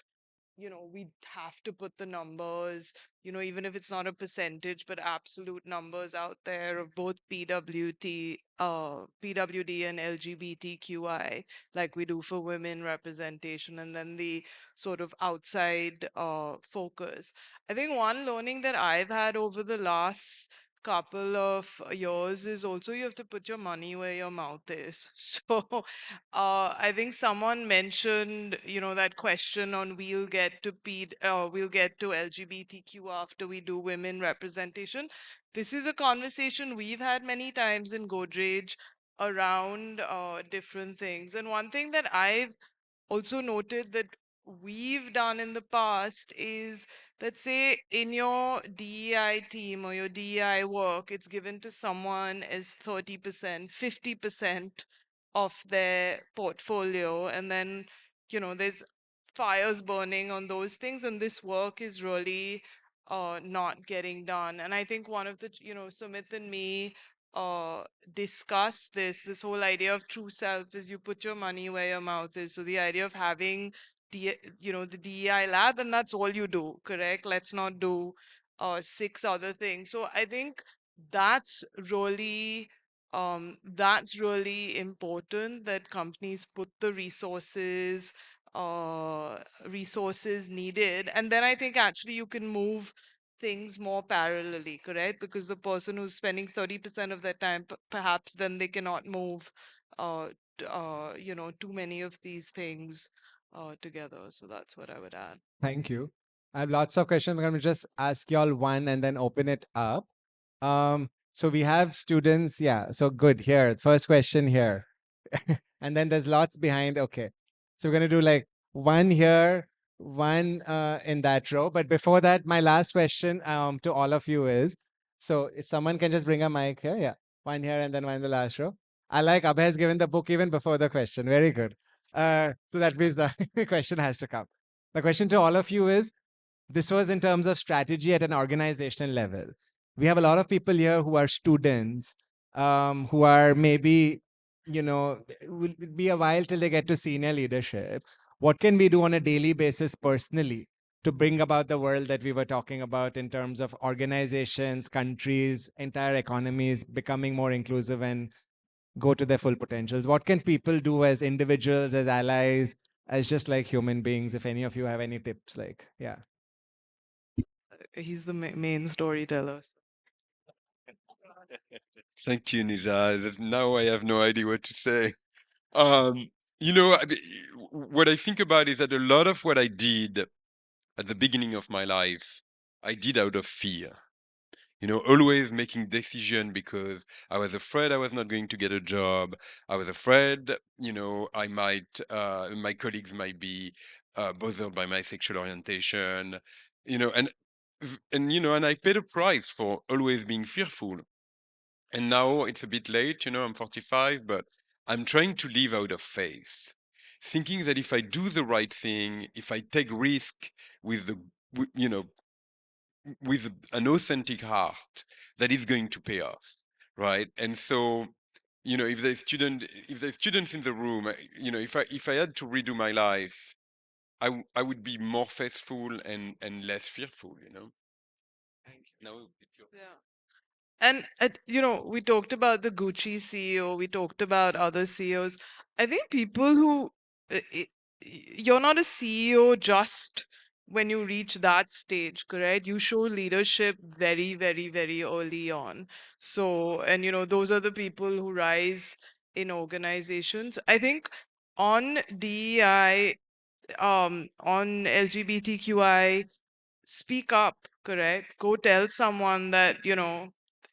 Speaker 11: we have to put the numbers, even if it's not a percentage, but absolute numbers out there of both PWD and LGBTQI, like we do for women representation, and then the sort of outside focus. I think one learning that I've had over the last couple of years is also you have to put your money where your mouth is. So I think someone mentioned, that question on we'll get to LGBTQ after we do women representation. This is a conversation we've had many times in Godrej around different things. And one thing that I've also noted that we've done in the past is that, say, in your DEI team or your DEI work, it's given to someone as 30%, 50% of their portfolio. And then, there's fires burning on those things. And this work is really not getting done. And I think one of the, Sumit and me discuss this whole idea of true self is you put your money where your mouth is. So the idea of having the DEI lab, and that's all you do, correct? Let's not do 6 other things. So I think that's really that's really important, that companies put the resources needed. And then I think actually you can move things more parallelly, correct? Because the person who's spending 30% of their time, perhaps then they cannot move too many of these things together. So that's what I would add.
Speaker 1: Thank you. I have lots of questions. I'm going to just ask y'all one and then open it up. So we have students. Yeah. So good. Here, first question here. And then there's lots behind. Okay. So we're going to do like one here, one in that row. But before that, my last question to all of you is, so if someone can just bring a mic here. Yeah. One here and then one in the last row. I like Abhay has given the book even before the question. Very good. So that means the question has to come. The question to all of you is, this was in terms of strategy at an organizational level. We have a lot of people here who are students, who are maybe, will be a while till they get to senior leadership. What can we do on a daily basis personally to bring about the world that we were talking about in terms of organizations, countries, entire economies becoming more inclusive and go to their full potentials? What can people do as individuals, as allies, as just like human beings? If any of you have any tips, like, yeah.
Speaker 11: He's the main storyteller.
Speaker 2: Thank you, Nija. Now I have no idea what to say. What I think about is that a lot of what I did at the beginning of my life, I did out of fear. Always making decision because I was afraid I was not going to get a job. I was afraid, I might, my colleagues might be bothered by my sexual orientation, and I paid a price for always being fearful. And now it's a bit late, I'm 45, but I'm trying to live out of faith, thinking that if I do the right thing, if I take risk with with an authentic heart, that is going to pay off, right? And so, if there's students in the room, if I had to redo my life, I would be more faithful and less fearful. Now it's your
Speaker 11: And we talked about the Gucci CEO, we talked about other CEOs. I think people who you're not a CEO just when you reach that stage, correct? You show leadership very, very, very early on. So, and those are the people who rise in organizations. I think on DEI, on LGBTQI, speak up, correct? Go tell someone that,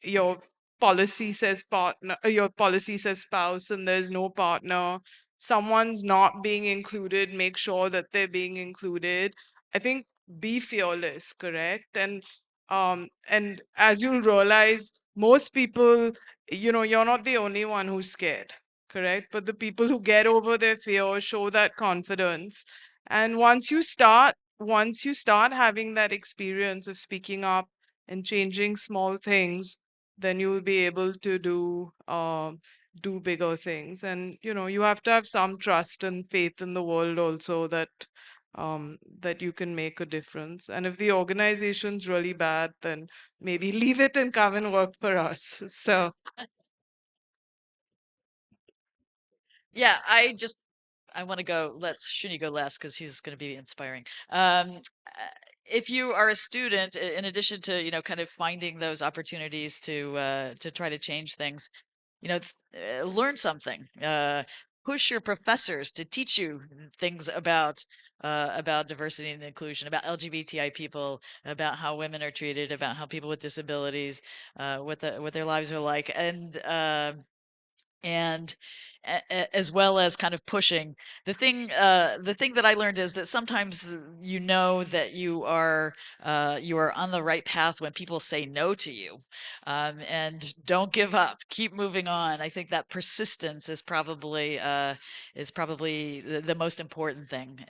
Speaker 11: your policy says partner, your policy says spouse, and there's no partner. Someone's not being included, make sure that they're being included. I think be fearless, correct? And as you'll realize, most people, you're not the only one who's scared, correct? But the people who get over their fear show that confidence. And once you start having that experience of speaking up and changing small things, then you'll be able to do bigger things. And you have to have some trust and faith in the world also, that you can make a difference. And if the organization's really bad, then maybe leave it and come and work for us. So
Speaker 3: Yeah, I want to go. Let Srini go last because he's going to be inspiring. If you are a student, in addition to kind of finding those opportunities to try to change things, learn something. Push your professors to teach you things about diversity and inclusion, about LGBTI people, about how women are treated, about how people with disabilities, what their lives are like, and as well as kind of pushing the thing that I learned is that sometimes that you are on the right path when people say no to you, and don't give up, keep moving on. I think that persistence is probably the most important thing,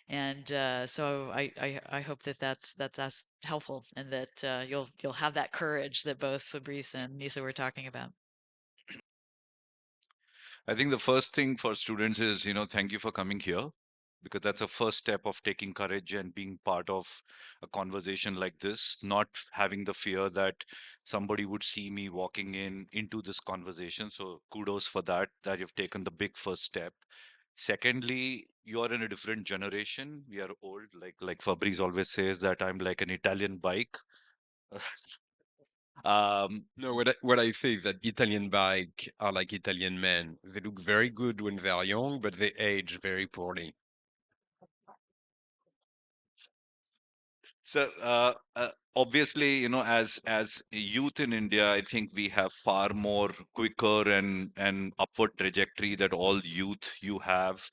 Speaker 3: and so I hope that's as helpful, and that you'll have that courage that both Fabrice and Nisa were talking about.
Speaker 7: I think the first thing for students is, thank you for coming here, because that's a first step of taking courage and being part of a conversation like this, not having the fear that somebody would see me walking into this conversation. So kudos for that you've taken the big first step. Secondly, you're in a different generation. We are old, like Fabrice always says that I'm like an Italian bike.
Speaker 2: No, what I say is that Italian bike are like Italian men. They look very good when they are young, but they age very poorly.
Speaker 7: So obviously, as youth in India, I think we have far more quicker and upward trajectory that all youth you have.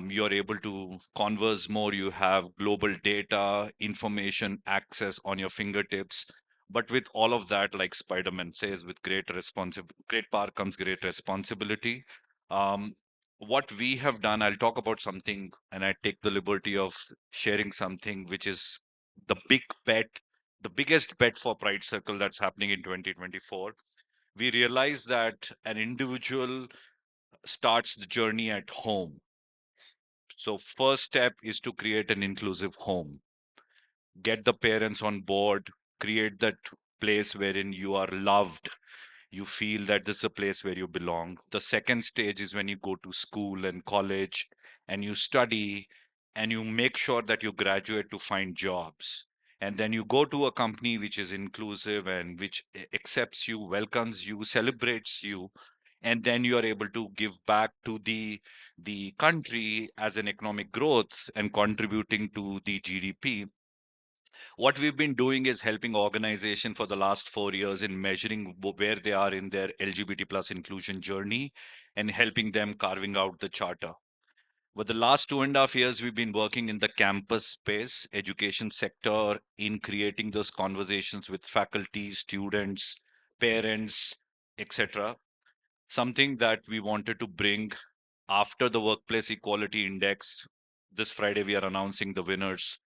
Speaker 7: You're able to converse more. You have global data, information, access on your fingertips. But with all of that, like Spider-Man says, with great power comes great responsibility. Um, what we have done, I'll talk about something, and I take the liberty of sharing something which is the big bet, the biggest bet for Pride Circle that's happening in 2024. We realize that an individual starts the journey at home. So, first step is to create an inclusive home, get the parents on board, create that place wherein you are loved, you feel that this is a place where you belong. The second stage is when you go to school and college and you study and you make sure that you graduate to find jobs. And then you go to a company which is inclusive and which accepts you, welcomes you, celebrates you. And then you are able to give back to the country as an economic growth and contributing to the GDP. What we've been doing is helping organization for the last 4 years in measuring where they are in their LGBT plus inclusion journey and helping them carving out the charter. For the last 2.5 years, we've been working in the campus space, education sector, in creating those conversations with faculty, students, parents, etc. Something that we wanted to bring after the Workplace Equality Index. This Friday, we are announcing the winners.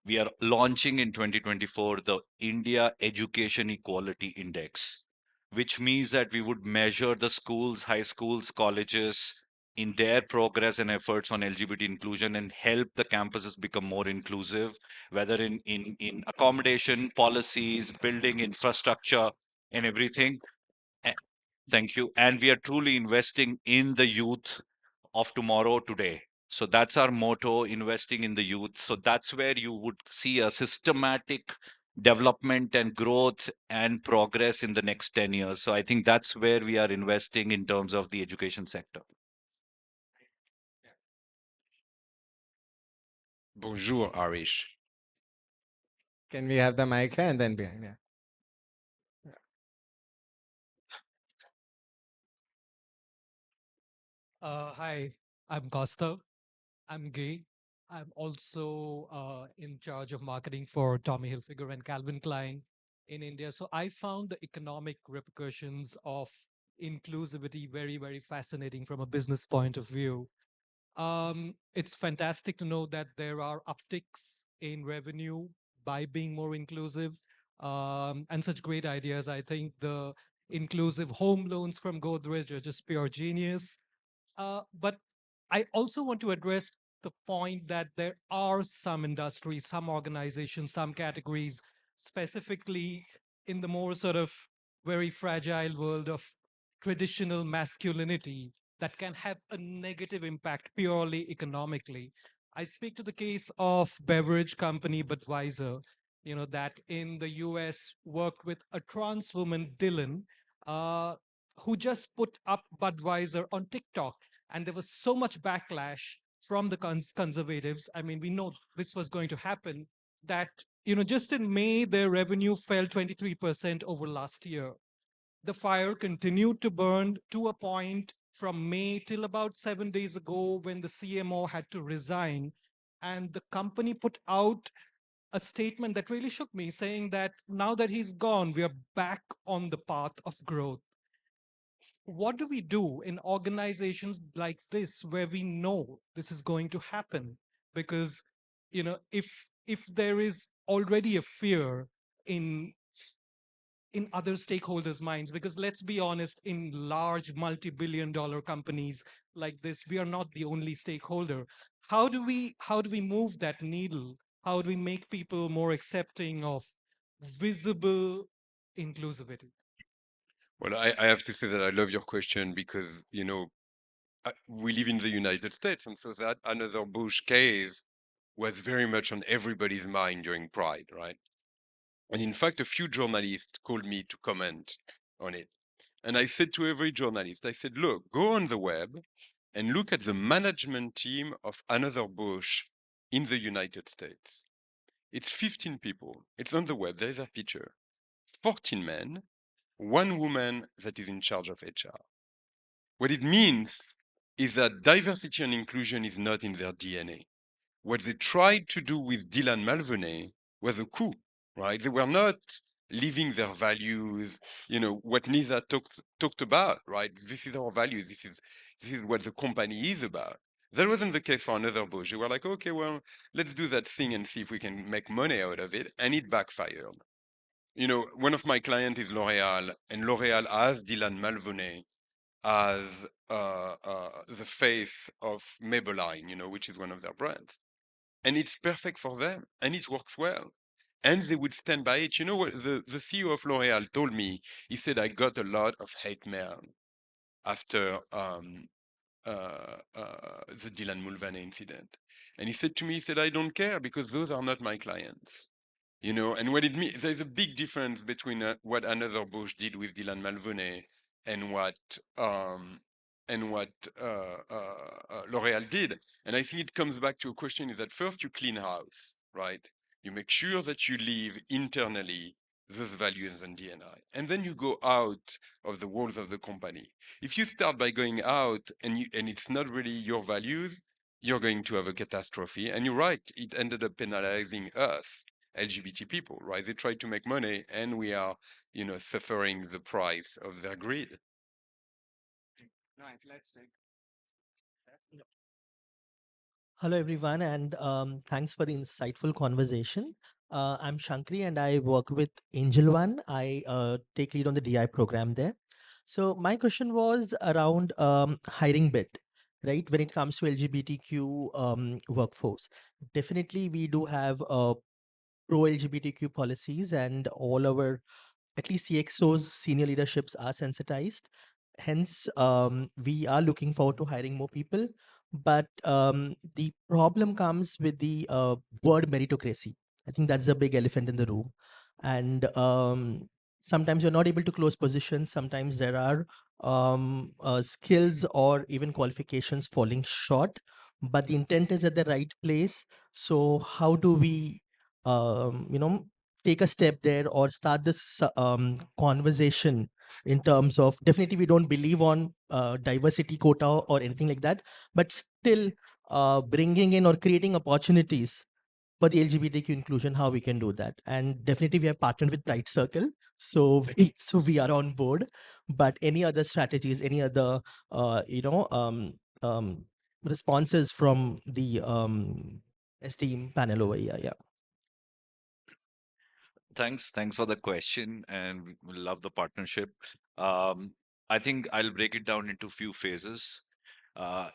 Speaker 7: We are launching in 2024 the India Education Equality Index, which means that we would measure the schools, high schools, colleges in their progress and efforts on LGBT inclusion and help the campuses become more inclusive, whether in accommodation, policies, building infrastructure, and everything. Eh, Thank you. And we are truly investing in the youth of tomorrow today. So that's our motto, investing in the youth. So that's where you would see a systematic development and growth and progress in the next 10 years. So I think that's where we are investing in terms of the education sector.
Speaker 2: Bonjour, Arish.
Speaker 1: Can we have the mic here and then behind? Yeah.
Speaker 10: Hi, I'm Costa. I'm gay. I'm also in charge of marketing for Tommy Hilfiger and Calvin Klein in India. So I found the economic repercussions of inclusivity very, very fascinating from a business point of view. It's fantastic to know that there are upticks in revenue by being more inclusive and such great ideas. I think the inclusive home loans from Godrej are just pure genius. But I also want to address the point that there are some industries, some organizations, some categories, specifically in the more sort of very fragile world of traditional masculinity that can have a negative impact purely economically. I speak to the case of beverage company Budweiser, that in the US worked with a trans woman, Dylan, uh, who just put up Budweiser on TikTok. And there was so much backlash from the conservatives. I mean, we know this was going to happen, that, just in May, their revenue fell 23% over last year. The fire continued to burn to a point from May till about 7 days ago when the CMO had to resign. And the company put out a statement that really shook me, saying that now that he's gone, we are back on the path of growth. What do we do in organizations like this where we know this is going to happen? Because, if there is already a fear in other stakeholders' minds, because let's be honest, in large multi-billion-dollar companies like this, we are not the only stakeholder. How do we move that needle? How do we make people more accepting of visible inclusivity?
Speaker 2: Well, I have to say that I love your question because, we live in the United States. And so that another Bush case was very much on everybody's mind during Pride, right? And in fact, a few journalists called me to comment on it. And I said to every journalist, I said, look, go on the web and look at the management team of another Bush in the United States. It's 15 people. It's on the web. There is a picture. 14 men, 1 woman that is in charge of HR. What it means is that diversity and inclusion is not in their DNA. What they tried to do with Dylan Mulvaney was a coup, right? They were not living their values, what Nisa talked about, right? This is our values. This is what the company is about. That wasn't the case for another Bosch. They were like, okay, well, let's do that thing and see if we can make money out of it, and it backfired. One of my clients is L'Oreal, and L'Oreal has Dylan Mulvaney as the face of Maybelline, which is one of their brands. And it's perfect for them, and it works well. And they would stand by it. You know what the CEO of L'Oreal told me? He said, I got a lot of hate mail after the Dylan Mulvaney incident. And he said to me, he said, I don't care because those are not my clients. And what it means, there's a big difference between what another Bush did with Dylan Mulvaney and what L'Oreal did. And I think it comes back to a question: is that first you clean house, right? You make sure that you live internally those values and DNI, and then you go out of the walls of the company. If you start by going out and it's not really your values, you're going to have a catastrophe. And you're right, it ended up penalizing us, LGBT people, right? They tried to make money, and we are, suffering the price of their greed.
Speaker 1: Right, let's take.
Speaker 12: Hello, everyone, and thanks for the insightful conversation. I'm Shankri, and I work with Angel One. I take lead on the DI program there. So my question was around hiring bit, right? When it comes to LGBTQ workforce, definitely we do have pro LGBTQ policies, and all our at least CXOs, senior leaderships are sensitized. Hence, we are looking forward to hiring more people. But the problem comes with the word meritocracy. I think that's the big elephant in the room. And sometimes you're not able to close positions. Sometimes there are skills or even qualifications falling short, but the intent is at the right place. So how do we, take a step there or start this conversation in terms of, definitely we don't believe on diversity quota or anything like that, but still bringing in or creating opportunities for the LGBTQ inclusion, how we can do that. And definitely we have partnered with Pride Circle, so we are on board. But any other strategies, any other responses from the esteemed panel over here? Yeah.
Speaker 7: Thanks for the question, and we love the partnership. Um, I think I'll break it down into few phases.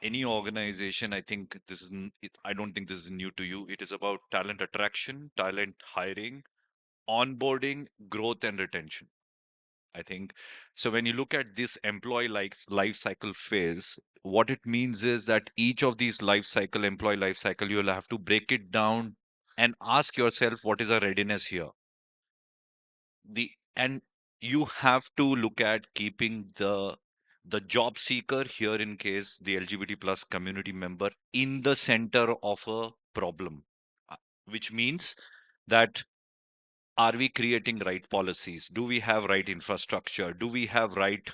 Speaker 7: Any organization, I think I don't think this is new to you. It is about talent attraction, talent hiring, onboarding, growth, and retention. I think so. When you look at this employee life cycle phase, what it means is that each of these employee life cycle, you'll have to break it down and ask yourself, what is our readiness here? And you have to look at keeping the job seeker, here in case the LGBT plus community member, in the center of a problem, which means that, are we creating right policies? Do we have right infrastructure? Do we have right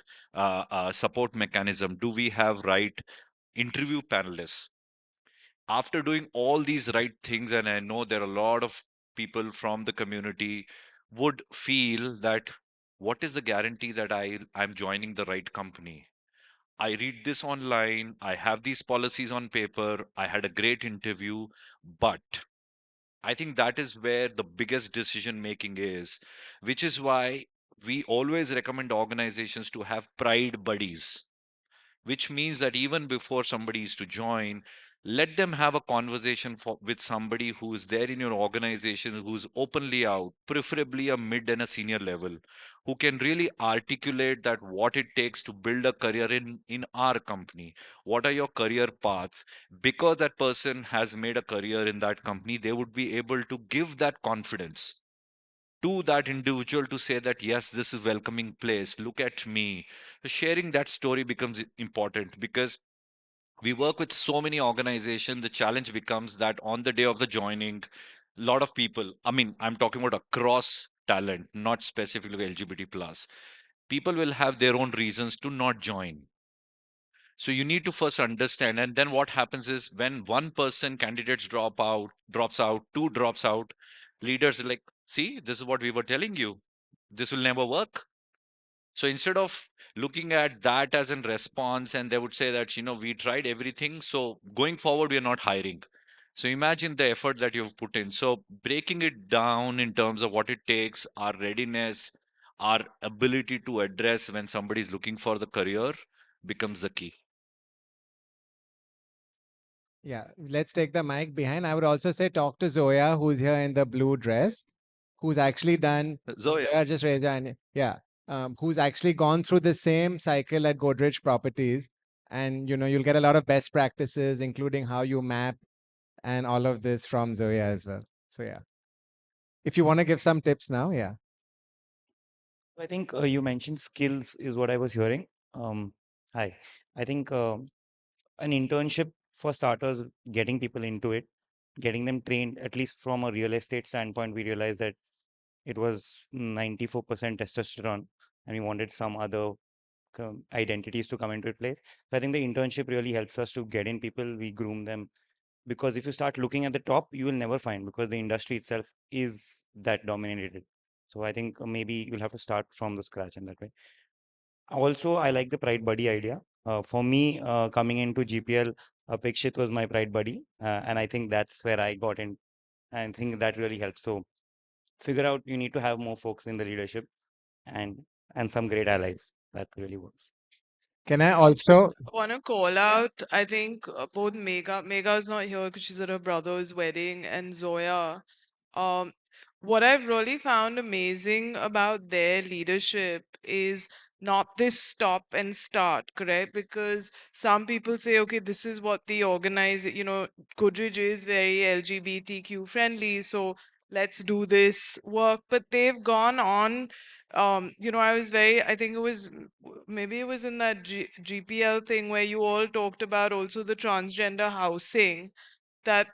Speaker 7: support mechanism? Do we have right interview panelists? After doing all these right things, and I know there are a lot of people from the community would feel that, what is the guarantee that I'm joining the right company? I read this online, I have these policies on paper, I had a great interview, but I think that is where the biggest decision making is, which is why we always recommend organizations to have pride buddies, which means that even before somebody is to join, let them have a conversation with somebody who is there in your organization, who's openly out, preferably a mid and a senior level, who can really articulate that what it takes to build a career in our company. What are your career paths? Because that person has made a career in that company, they would be able to give that confidence to that individual to say that, yes, this is welcoming place, look at me. So sharing that story becomes important, because we work with so many organizations. The challenge becomes that on the day of the joining, lot of people, I mean, I'm talking about across talent, not specifically LGBT plus, people will have their own reasons to not join. So you need to first understand, and then what happens is when one person candidates drops out, two drops out, leaders are like, see, this is what we were telling you. This will never work. So instead of looking at that as a response, and they would say that, we tried everything. So going forward, we are not hiring. So imagine the effort that you've put in. So breaking it down in terms of what it takes, our readiness, our ability to address when somebody is looking for the career becomes the key.
Speaker 1: Yeah, let's take the mic behind. I would also say talk to Zoya, who's here in the blue dress, who's actually done.
Speaker 7: Zoya,
Speaker 1: just raise your hand. Yeah, who's actually gone through the same cycle at Godrej Properties, and you'll get a lot of best practices, including how you map and all of this from Zoya as well. So yeah, if you want to give some tips now, yeah.
Speaker 13: I think you mentioned skills is what I was hearing. Hi, I think an internship for starters, getting people into it, getting them trained, at least from a real estate standpoint, we realized that it was 94% testosterone and we wanted some other identities to come into place. So I think the internship really helps us to get in people, we groom them. Because if you start looking at the top, you will never find, because the industry itself is that dominated. So I think maybe you'll have to start from the scratch in that way. Also, I like the Pride Buddy idea. For me, coming into GPL, Apekshit was my Pride Buddy. And I think that's where I got in. I think that really helps. So figure out you need to have more folks in the leadership and some great allies. That really works.
Speaker 1: Can I also?
Speaker 11: Want to call out, I think both Mega's not here because she's at her brother's wedding, and Zoya. Um, what I've really found amazing about their leadership is not this stop and start, correct? Because some people say, okay, this is what the Godrej is very LGBTQ friendly, so let's do this work. But they've gone on. I think it was maybe it was in that GPL thing where you all talked about also the transgender housing, that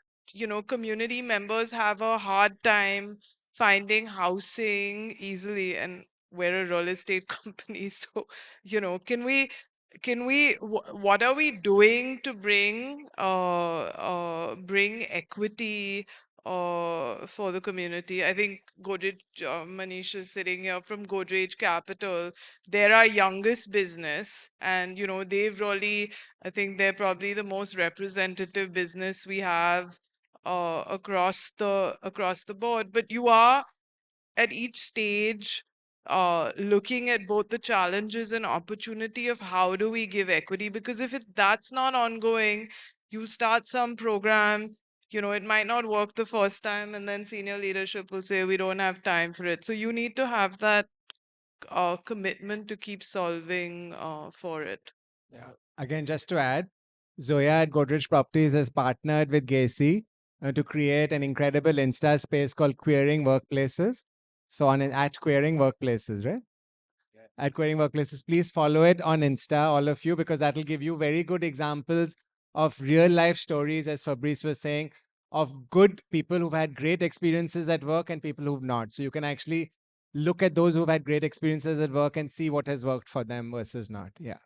Speaker 11: community members have a hard time finding housing easily, and we're a real estate company, so what are we doing to bring equity for the community? I think Godrej, Manish is sitting here from Godrej Capital. They're our youngest business, and they've really, I think they're probably the most representative business we have across the board. But you are at each stage looking at both the challenges and opportunity of how do we give equity, because if that's not ongoing, you'll start some program, it might not work the first time, and then senior leadership will say we don't have time for it. So you need to have that commitment to keep solving for it.
Speaker 1: Yeah. Again, just to add, Zoya at Godrej Properties has partnered with Gacy to create an incredible Insta space called Queering Workplaces. So at Queering Workplaces, right? Yeah. At Queering Workplaces, please follow it on Insta, all of you, because that'll give you very good examples of real life stories, as Fabrice was saying, of good people who've had great experiences at work and people who've not. So you can actually look at those who've had great experiences at work and see what has worked for them versus not. Yeah.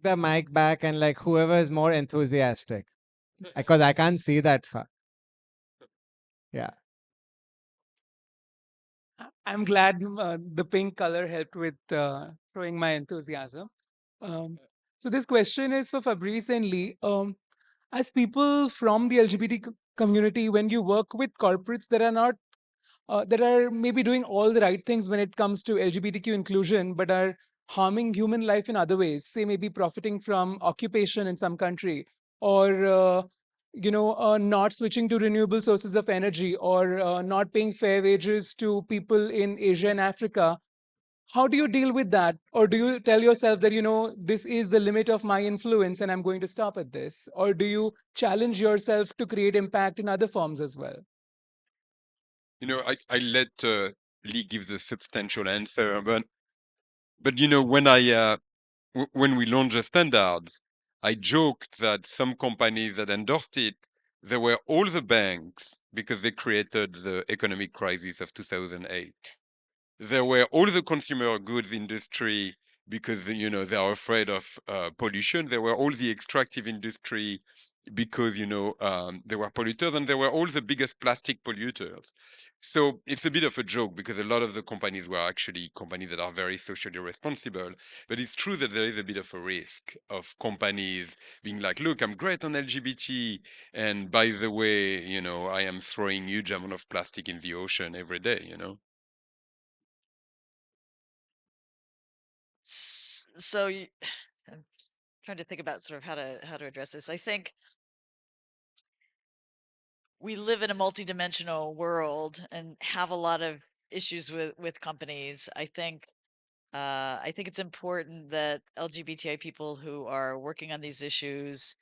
Speaker 1: The mic back and like whoever is more enthusiastic, because I can't see that far. Yeah.
Speaker 8: I'm glad the pink color helped with showing my enthusiasm. So this question is for Fabrice and Lee. As people from the LGBT community, when you work with corporates that are not that are maybe doing all the right things when it comes to LGBTQ inclusion, but are harming human life in other ways, say maybe profiting from occupation in some country, or not switching to renewable sources of energy, or not paying fair wages to people in Asia and Africa. How do you deal with that? Or do you tell yourself that, this is the limit of my influence and I'm going to stop at this? Or do you challenge yourself to create impact in other forms as well?
Speaker 2: I let Lee give the substantial answer, but when I when we launched the standards, I joked that some companies that endorsed it, they were all the banks because they created the economic crisis of 2008. There were all the consumer goods industry because they are afraid of pollution. There were all the extractive industry because there were polluters, and there were all the biggest plastic polluters. So it's a bit of a joke because a lot of the companies were actually companies that are very socially responsible. But it's true that there is a bit of a risk of companies being like, look, I'm great on LGBT, and by the way, I am throwing huge amount of plastic in the ocean every day.
Speaker 3: So I'm trying to think about sort of how to address this. I think we live in a multidimensional world and have a lot of issues with companies. I think it's important that LGBTI people who are working on these issues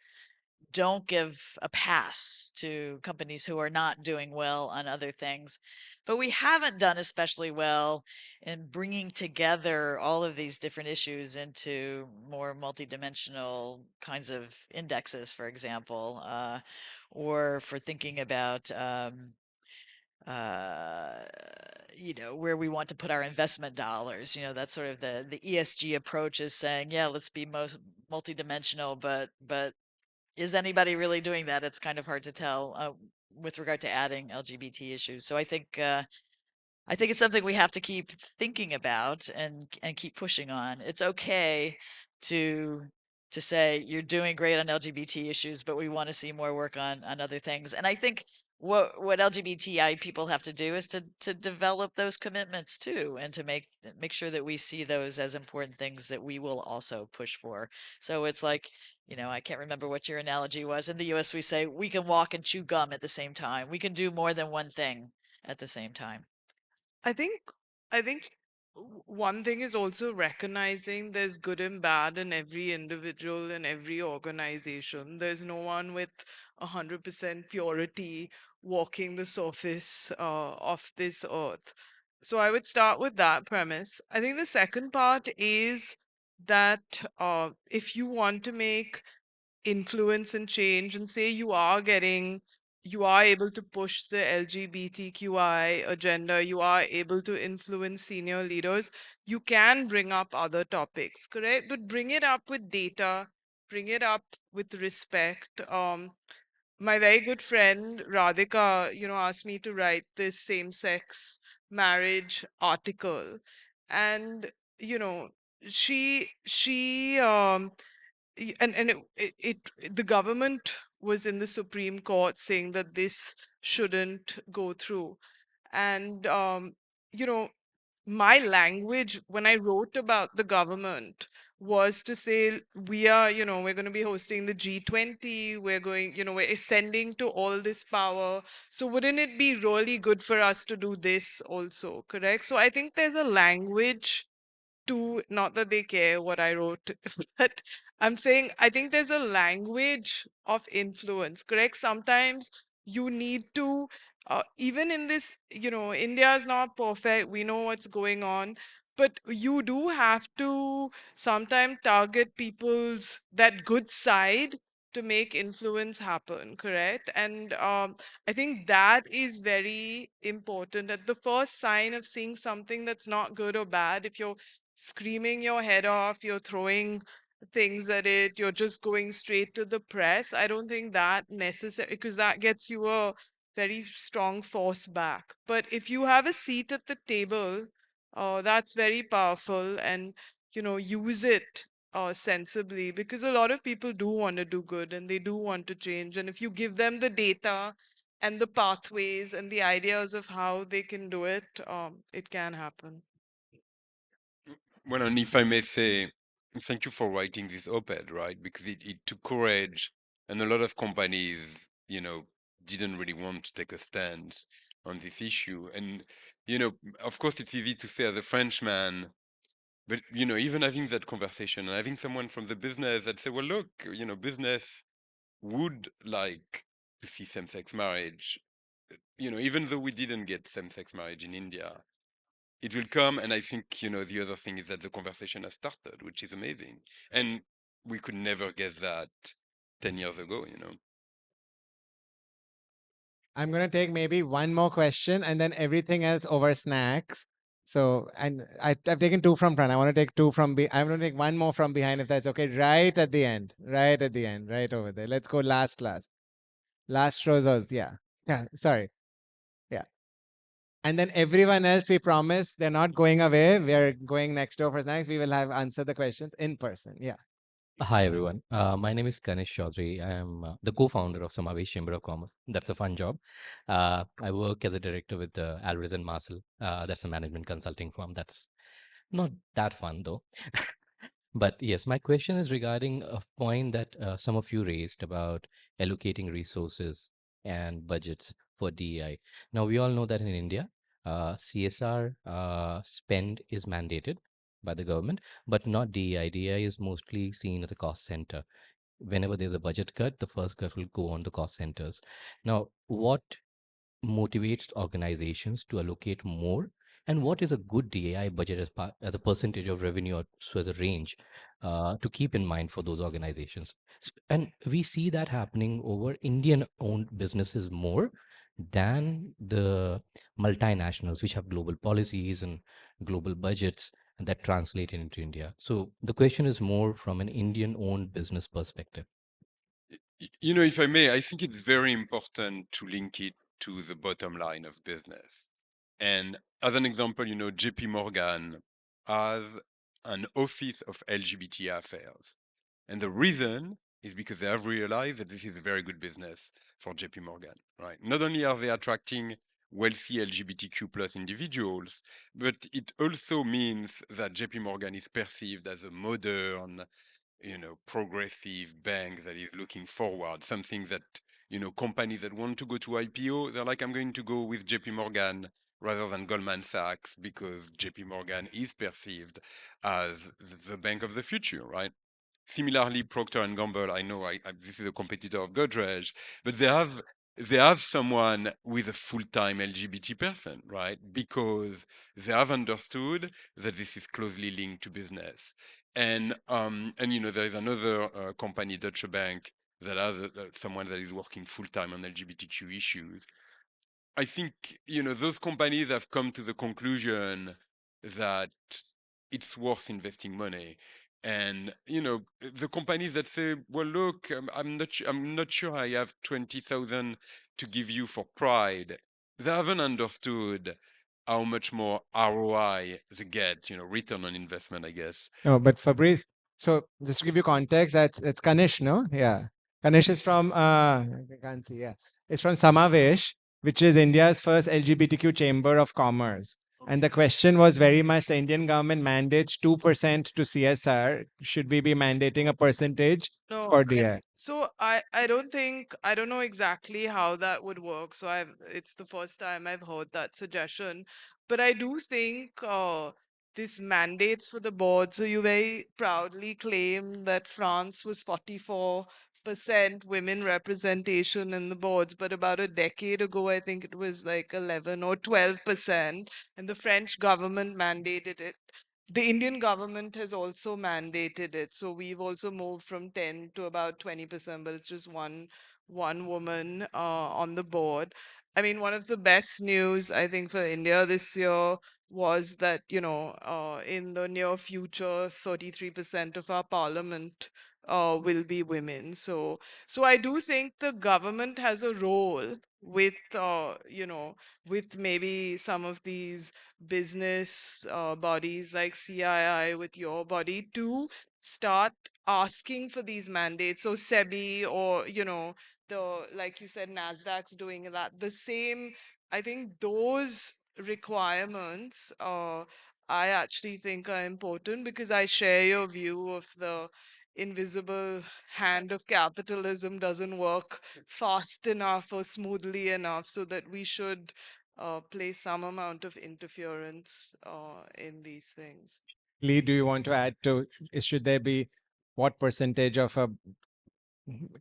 Speaker 3: don't give a pass to companies who are not doing well on other things. But we haven't done especially well in bringing together all of these different issues into more multidimensional kinds of indexes, for example, or for thinking about where we want to put our investment dollars. That's sort of the ESG approach is saying, yeah, let's be most multidimensional, but is anybody really doing that? It's kind of hard to tell with regard to adding LGBT issues. So I think it's something we have to keep thinking about and keep pushing on. It's okay to say you're doing great on LGBT issues, but we want to see more work on other things. And I think what LGBTI people have to do is to develop those commitments too, and to make sure that we see those as important things that we will also push for. So it's like, I can't remember what your analogy was. In the US, we say we can walk and chew gum at the same time. We can do more than one thing at the same time.
Speaker 11: I think one thing is also recognizing there's good and bad in every individual and every organization. There's no one with 100% purity walking the surface of this earth. So I would start with that premise. I think the second part is that if you want to make influence and change, and say you are able to push the LGBTQI agenda, you are able to influence senior leaders, you can bring up other topics, correct? But bring it up with data, bring it up with respect. My very good friend Radhika, asked me to write this same-sex marriage article, and you know, she and the government was in the Supreme Court saying that this shouldn't go through. And you know my language when I wrote about the government was to say, we're going to be hosting the G20, we're going, we're ascending to all this power, so wouldn't it be really good for us to do this also, correct? So I think there's a language to, not that they care what I wrote, but I'm saying I think there's a language of influence, correct? Sometimes you need to, even in this, India is not perfect. We know what's going on, but you do have to sometimes target people's that good side to make influence happen, correct? And I think that is very important. At the first sign of seeing something that's not good or bad, if you're screaming your head off, you're throwing things at it, you're just going straight to the press, I don't think that necessary, because that gets you a very strong force back. But if you have a seat at the table, that's very powerful, and use it sensibly, because a lot of people do want to do good and they do want to change, and if you give them the data and the pathways and the ideas of how they can do it, it can happen.
Speaker 2: Well, and if I may say, thank you for writing this op-ed, right? Because it took courage, and a lot of companies, didn't really want to take a stand on this issue. And, of course, it's easy to say as a Frenchman, but, even having that conversation and having someone from the business that say, well, look, business would like to see same-sex marriage, even though we didn't get same-sex marriage in India, it will come. And I think, the other thing is that the conversation has started, which is amazing. And we could never guess that 10 years ago, you know.
Speaker 1: I'm going to take maybe one more question and then everything else over snacks. So, and I've taken two from front. I want to take two from I'm going to take one more from behind if that's okay. Right at the end. Right at the end. Right over there. Let's go last class. Last rows. Yeah. Yeah. Sorry. Yeah. And then everyone else, we promise they're not going away. We're going next door for snacks. We will have answered the questions in person. Yeah.
Speaker 14: Hi, everyone. My name is Ganesh Chaudhary. I am the co-founder of Samavesh Chamber of Commerce. That's a fun job. I work as a director with Alvarez and Marcel. That's a management consulting firm. That's not that fun, though. But yes, my question is regarding a point that some of you raised about allocating resources and budgets for DEI. Now, we all know that in India, CSR spend is mandated by the government, but not DEI. DEI is mostly seen as a cost center. Whenever there's a budget cut, the first cut will go on the cost centers. Now, what motivates organizations to allocate more, and what is a good DAI budget as a percentage of revenue, or so as a range to keep in mind for those organizations? And we see that happening over Indian owned businesses more than the multinationals, which have global policies and global budgets that translate into India. So the question is more from an Indian owned business perspective.
Speaker 2: You know, if I may, I think it's very important to link it to the bottom line of business. And as an example, you know, JP Morgan has an office of LGBT affairs. And the reason is because they have realized that this is a very good business for JP Morgan, right? Not only are they attracting wealthy LGBTQ plus individuals, but it also means that JP Morgan is perceived as a modern, you know, progressive bank that is looking forward, something that, you know, companies that want to go to IPO, they're like, I'm going to go with JP Morgan rather than Goldman Sachs, because JP Morgan is perceived as the bank of the future, right? Similarly, Procter and Gamble, I know this is a competitor of Godrej, but they have someone with a full-time LGBT person, right? Because they have understood that this is closely linked to business. And you know, there is another company, Deutsche Bank, that has someone that is working full-time on LGBTQ issues. I think, you know, those companies have come to the conclusion that it's worth investing money. And, you know, the companies that say, well, look, I'm not sure I have 20,000 to give you for Pride, they haven't understood how much more ROI they get, you know, return on investment, I guess.
Speaker 1: No, but Fabrice, so just to give you context, that's Kanish, no? Yeah. Kanish is from I can't see, yeah. It's from Samavesh, which is India's first LGBTQ chamber of commerce. And the question was very much the Indian government mandates 2% to CSR. Should we be mandating a percentage
Speaker 11: No,
Speaker 1: for DI?
Speaker 11: so I don't know exactly how that would work. So it's the first time I've heard that suggestion, but I do think this mandates for the board. So you very proudly claim that France was 44% women representation in the boards, but about a decade ago, I think it was like 11 or 12%, and the French government mandated it. The Indian government has also mandated it. So we've also moved from 10 to about 20%, but it's just one woman on the board. I mean, one of the best news, I think, for India this year was that, you know, in the near future, 33% of our parliament will be women. So I do think the government has a role with, you know, with maybe some of these business bodies like CII, with your body, to start asking for these mandates. So SEBI, or, you know, like you said, NASDAQ's doing that. The same, I think those requirements, I actually think are important, because I share your view of the invisible hand of capitalism doesn't work fast enough or smoothly enough, so that we should place some amount of interference in these things.
Speaker 1: Lee, do you want to add to, should there be, what percentage of a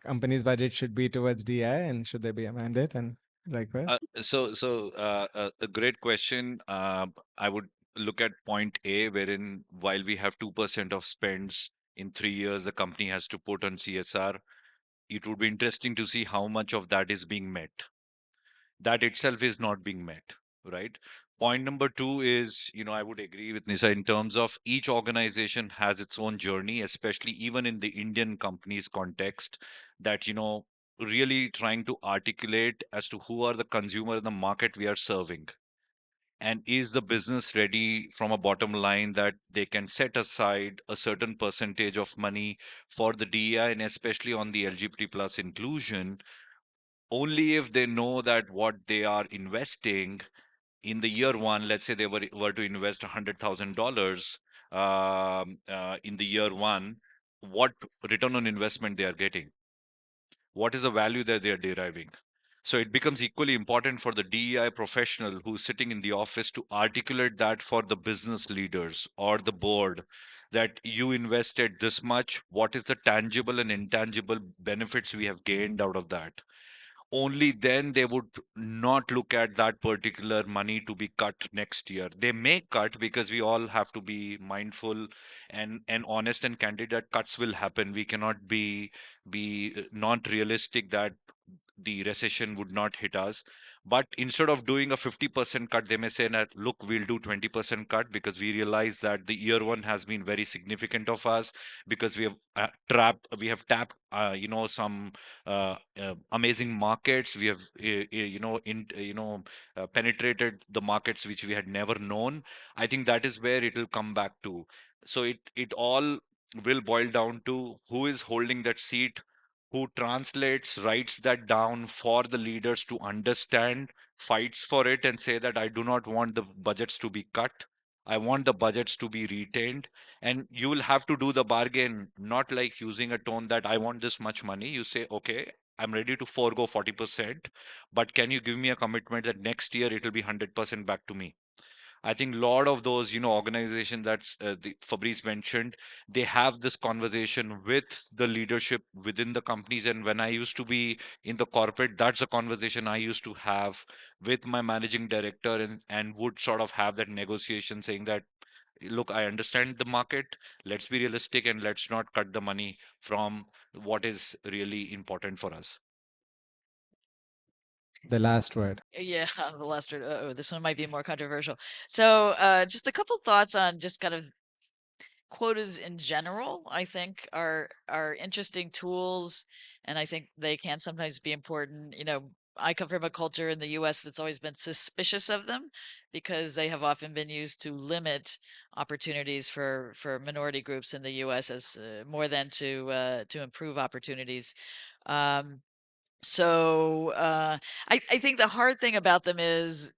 Speaker 1: company's budget should be towards DI, and should there be a mandate, and likewise?
Speaker 7: A great question. I would look at point A, wherein while we have 2% of spends in 3 years the company has to put on CSR. It would be interesting to see how much of that is being met. That itself is not being met, right? Point number two is, I would agree with Nisa in terms of each organization has its own journey, especially even in the Indian companies context, that, really trying to articulate as to who are the consumer in the market we are serving. And is the business ready from a bottom line that they can set aside a certain percentage of money for the DEI and especially on the LGBT plus inclusion, only if they know that what they are investing in the year one, let's say they were to invest $100,000 in the year one, what return on investment they are getting, what is the value that they are deriving. So it becomes equally important for the DEI professional who's sitting in the office to articulate that for the business leaders or the board, that you invested this much, what is the tangible and intangible benefits we have gained out of that. Only then they would not look at that particular money to be cut next year. They may cut, because we all have to be mindful and honest and candid that cuts will happen. We cannot be not realistic that the recession would not hit us. But instead of doing a 50% cut, they may say that, look, we'll do 20% cut, because we realize that the year one has been very significant of us, because we have tapped some amazing markets. We have penetrated the markets which we had never known. I think that is where it will come back to. So it all will boil down to who is holding that seat, who translates, writes that down for the leaders to understand, fights for it, and say that I do not want the budgets to be cut. I want the budgets to be retained. And you will have to do the bargain, not like using a tone that I want this much money. You say, okay, I'm ready to forego 40%, but can you give me a commitment that next year it will be 100% back to me? I think a lot of those, organizations that Fabrice mentioned, they have this conversation with the leadership within the companies. And when I used to be in the corporate, that's a conversation I used to have with my managing director, and would sort of have that negotiation saying that, look, I understand the market. Let's be realistic and let's not cut the money from what is really important for us.
Speaker 1: The last word.
Speaker 3: Yeah, the last word. Oh, this one might be more controversial. So, just a couple thoughts on just kind of quotas in general. I think are interesting tools, and I think they can sometimes be important. I come from a culture in the U.S. that's always been suspicious of them, because they have often been used to limit opportunities for minority groups in the U.S. as more than to improve opportunities. So I think the hard thing about them is,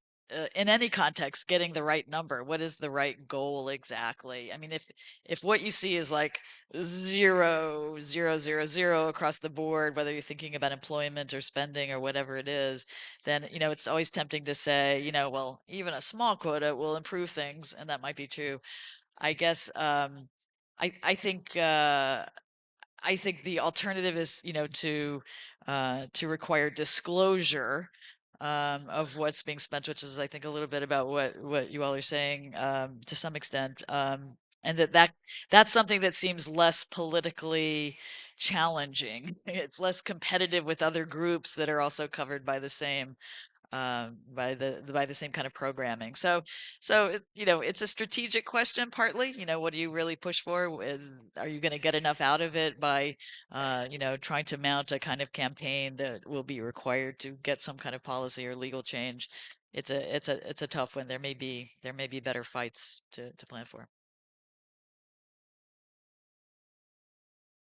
Speaker 3: in any context, getting the right number. What is the right goal exactly? I mean, if what you see is like 0, 0, 0, 0 across the board, whether you're thinking about employment or spending or whatever it is, then it's always tempting to say, well, even a small quota will improve things, and that might be true. I guess I think I think the alternative is, to require disclosure of what's being spent, which is, I think, a little bit about what you all are saying to some extent, and that's something that seems less politically challenging. It's less competitive with other groups that are also covered by the same by the same kind of programming. So it's a strategic question partly. What do you really push for? Are you going to get enough out of it by trying to mount a kind of campaign that will be required to get some kind of policy or legal change? It's a tough one. There may be better fights to plan for.